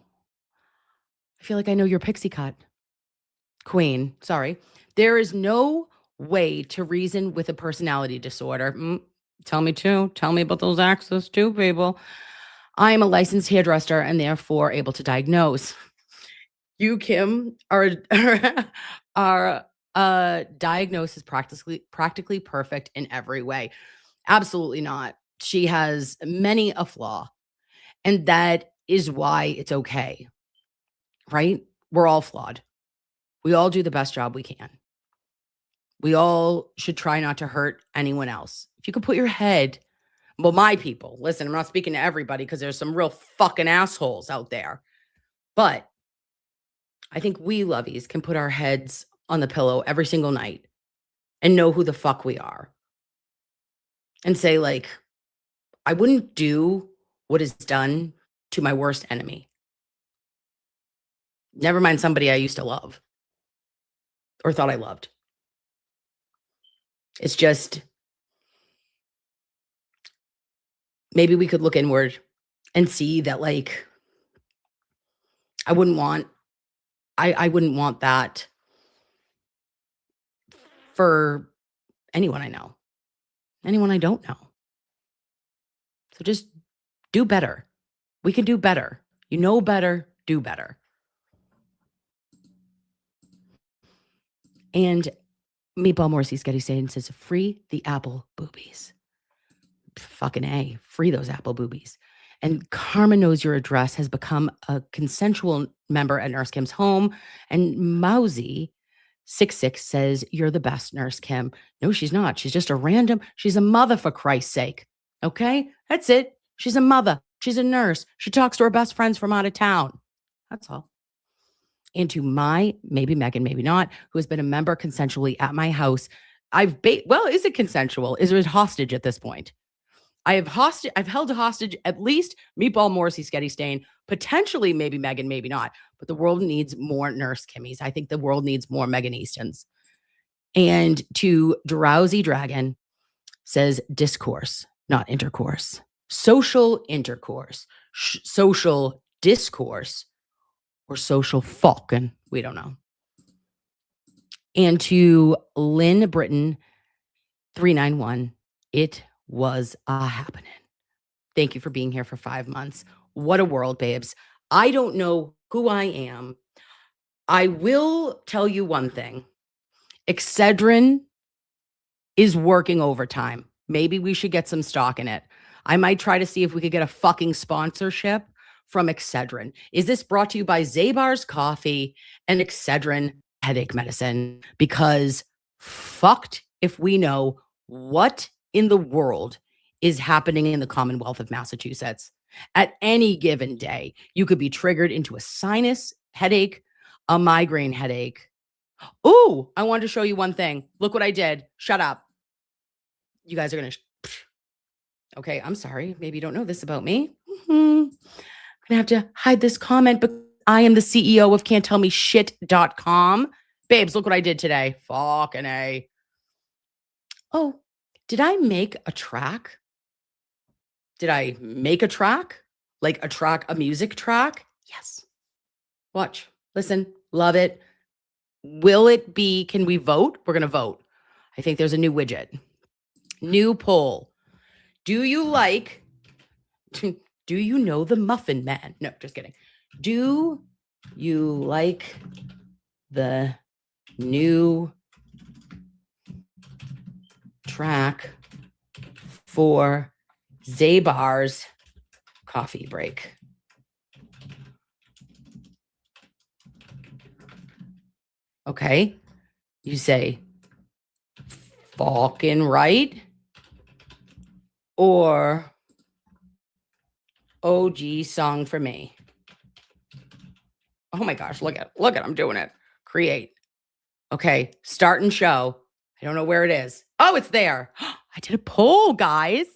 I feel like I know your pixie cut. Queen, sorry. There is no way to reason with a personality disorder. Tell me too. Tell me about those axes too, people. I am a licensed hairdresser and therefore able to diagnose. You, Kim, are diagnosis practically perfect in every way. Absolutely not. She has many a flaw, and that is why it's okay. Right? We're all flawed. We all do the best job we can. We all should try not to hurt anyone else. If you could put your head, well, my people, listen, I'm not speaking to everybody because there's some real fucking assholes out there. But I think we lovies can put our heads on the pillow every single night and know who the fuck we are. And say, like, I wouldn't do what is done to my worst enemy. Never mind somebody I used to love or thought I loved. It's just, maybe we could look inward and see that, like, I wouldn't want that for anyone I know, anyone I don't know. So just do better. We can do better. You know better, do better. And Meatball Morrissey's Getty saying says, free the apple boobies. Fucking A, free those apple boobies. And Karma Knows Your Address has become a consensual member at Nurse Kim's home. And Mousy66 says, you're the best, Nurse Kim. No, she's not. She's just a random, she's a mother, for Christ's sake. Okay? That's it. She's a mother. She's a nurse. She talks to her best friends from out of town. That's all. And to my, maybe Megan, maybe not, who has been a member consensually at my house. Well, is it consensual? Is it hostage at this point? I've held hostage at least Meatball Morrissey, Sketty Stain, potentially maybe Megan, maybe not. But the world needs more Nurse Kimmies. I think the world needs more Megan Eastons. And to Drowsy Dragon says discourse, not intercourse. Social intercourse, social discourse, or social fucking. We don't know. And to Lynn Britton 391, it was a happening. Thank you for being here for 5 months. What a world, babes. I don't know who I am. I will tell you one thing. Excedrin is working overtime. Maybe we should get some stock in it. I might try to see if we could get a fucking sponsorship from Excedrin. Is this brought to you by Zabar's Coffee and Excedrin headache medicine? Because fucked if we know what in the world is happening in the Commonwealth of Massachusetts. At any given day, you could be triggered into a sinus headache, a migraine headache. Ooh, I wanted to show you one thing. Look what I did. Shut up. You guys are going to... Okay, I'm sorry. Maybe you don't know this about me. I'm going to have to hide this comment, but I am the CEO of can'ttellmeshit.com. Babes, look what I did today. Fucking A. Oh, did I make a track? Did I make a track? Like a music track? Yes. Watch, listen, love it. Will it be, can we vote? We're going to vote. I think there's a new widget. New poll. Do you know the Muffin Man? No, just kidding. Do you like the new track for Zabar's coffee break? Okay. You say fucking right or OG song for me. Oh my gosh, look at I'm doing it. Create. Okay, start and show. I don't know where it is. Oh, it's there. I did a poll, guys.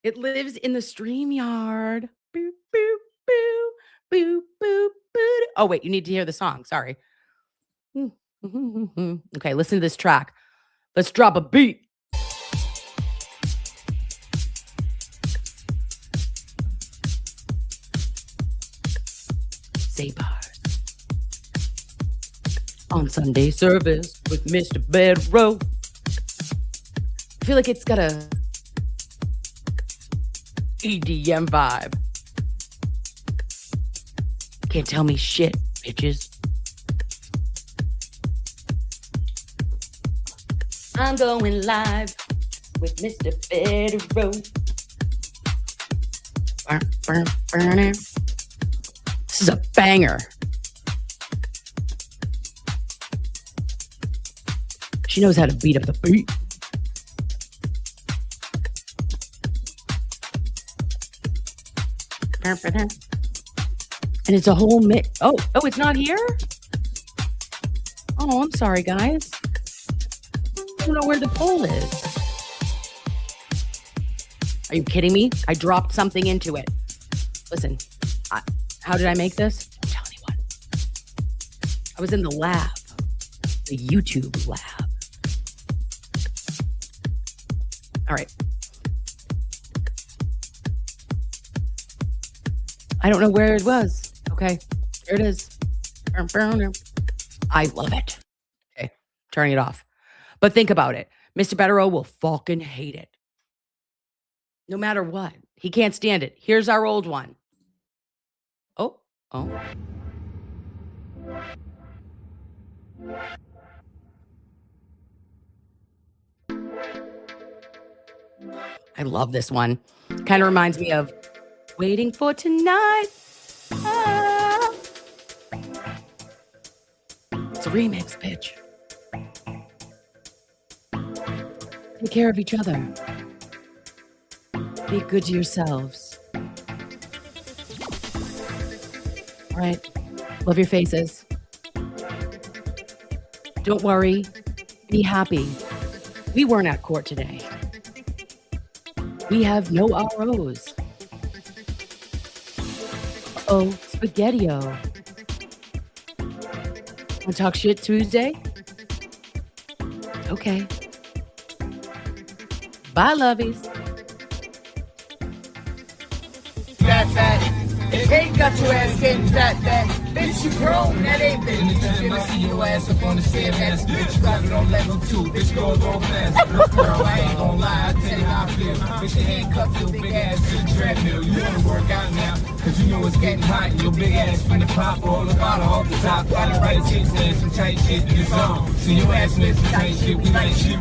It lives in the StreamYard. Boop, boop, boop, boop, boop, boop. Oh, wait, you need to hear the song. Sorry. Okay, listen to this track. Let's drop a beat. Zabar. On Sunday service with Mr. Bedrow. I feel like it's got a EDM vibe. Can't tell me shit, bitches. I'm going live with Mr. Bedrow. This is a banger. She knows how to beat up the beat. And it's a whole mix. Oh, it's not here? Oh, I'm sorry, guys. I don't know where the poll is. Are you kidding me? I dropped something into it. Listen, how did I make this? Don't tell anyone. I was in the lab, the YouTube lab. All right. I don't know where it was. Okay, here it is. I love it. Okay, turning it off. But think about it. Mr. Bettero will fucking hate it. No matter what. He can't stand it. Here's our old one. Oh. I love this one. Kind of reminds me of Waiting for Tonight. Ah. It's a remix, bitch. Take care of each other. Be good to yourselves. All right. Love your faces. Don't worry. Be happy. We weren't at court today. We have no ROs. Oh, spaghetti-o. Want to talk shit Tuesday? Okay. Bye, lovies. Fat. Ain't got your ass getting fat. Bitch, you grown, that ain't business. Shit, I see your ass up on the stairs. Bitch, you got it on level 2. Bitch, go fast. Girl, I ain't gonna lie, I tell you how I feel. Bitch, you handcuff your big ass to the treadmill. You wanna work out now, cause you know it's getting hot. And your big ass finna pop all the bottle off the top. Got it right, chicks, some tight shit in the zone. So your ass missing tight shit, we like shit.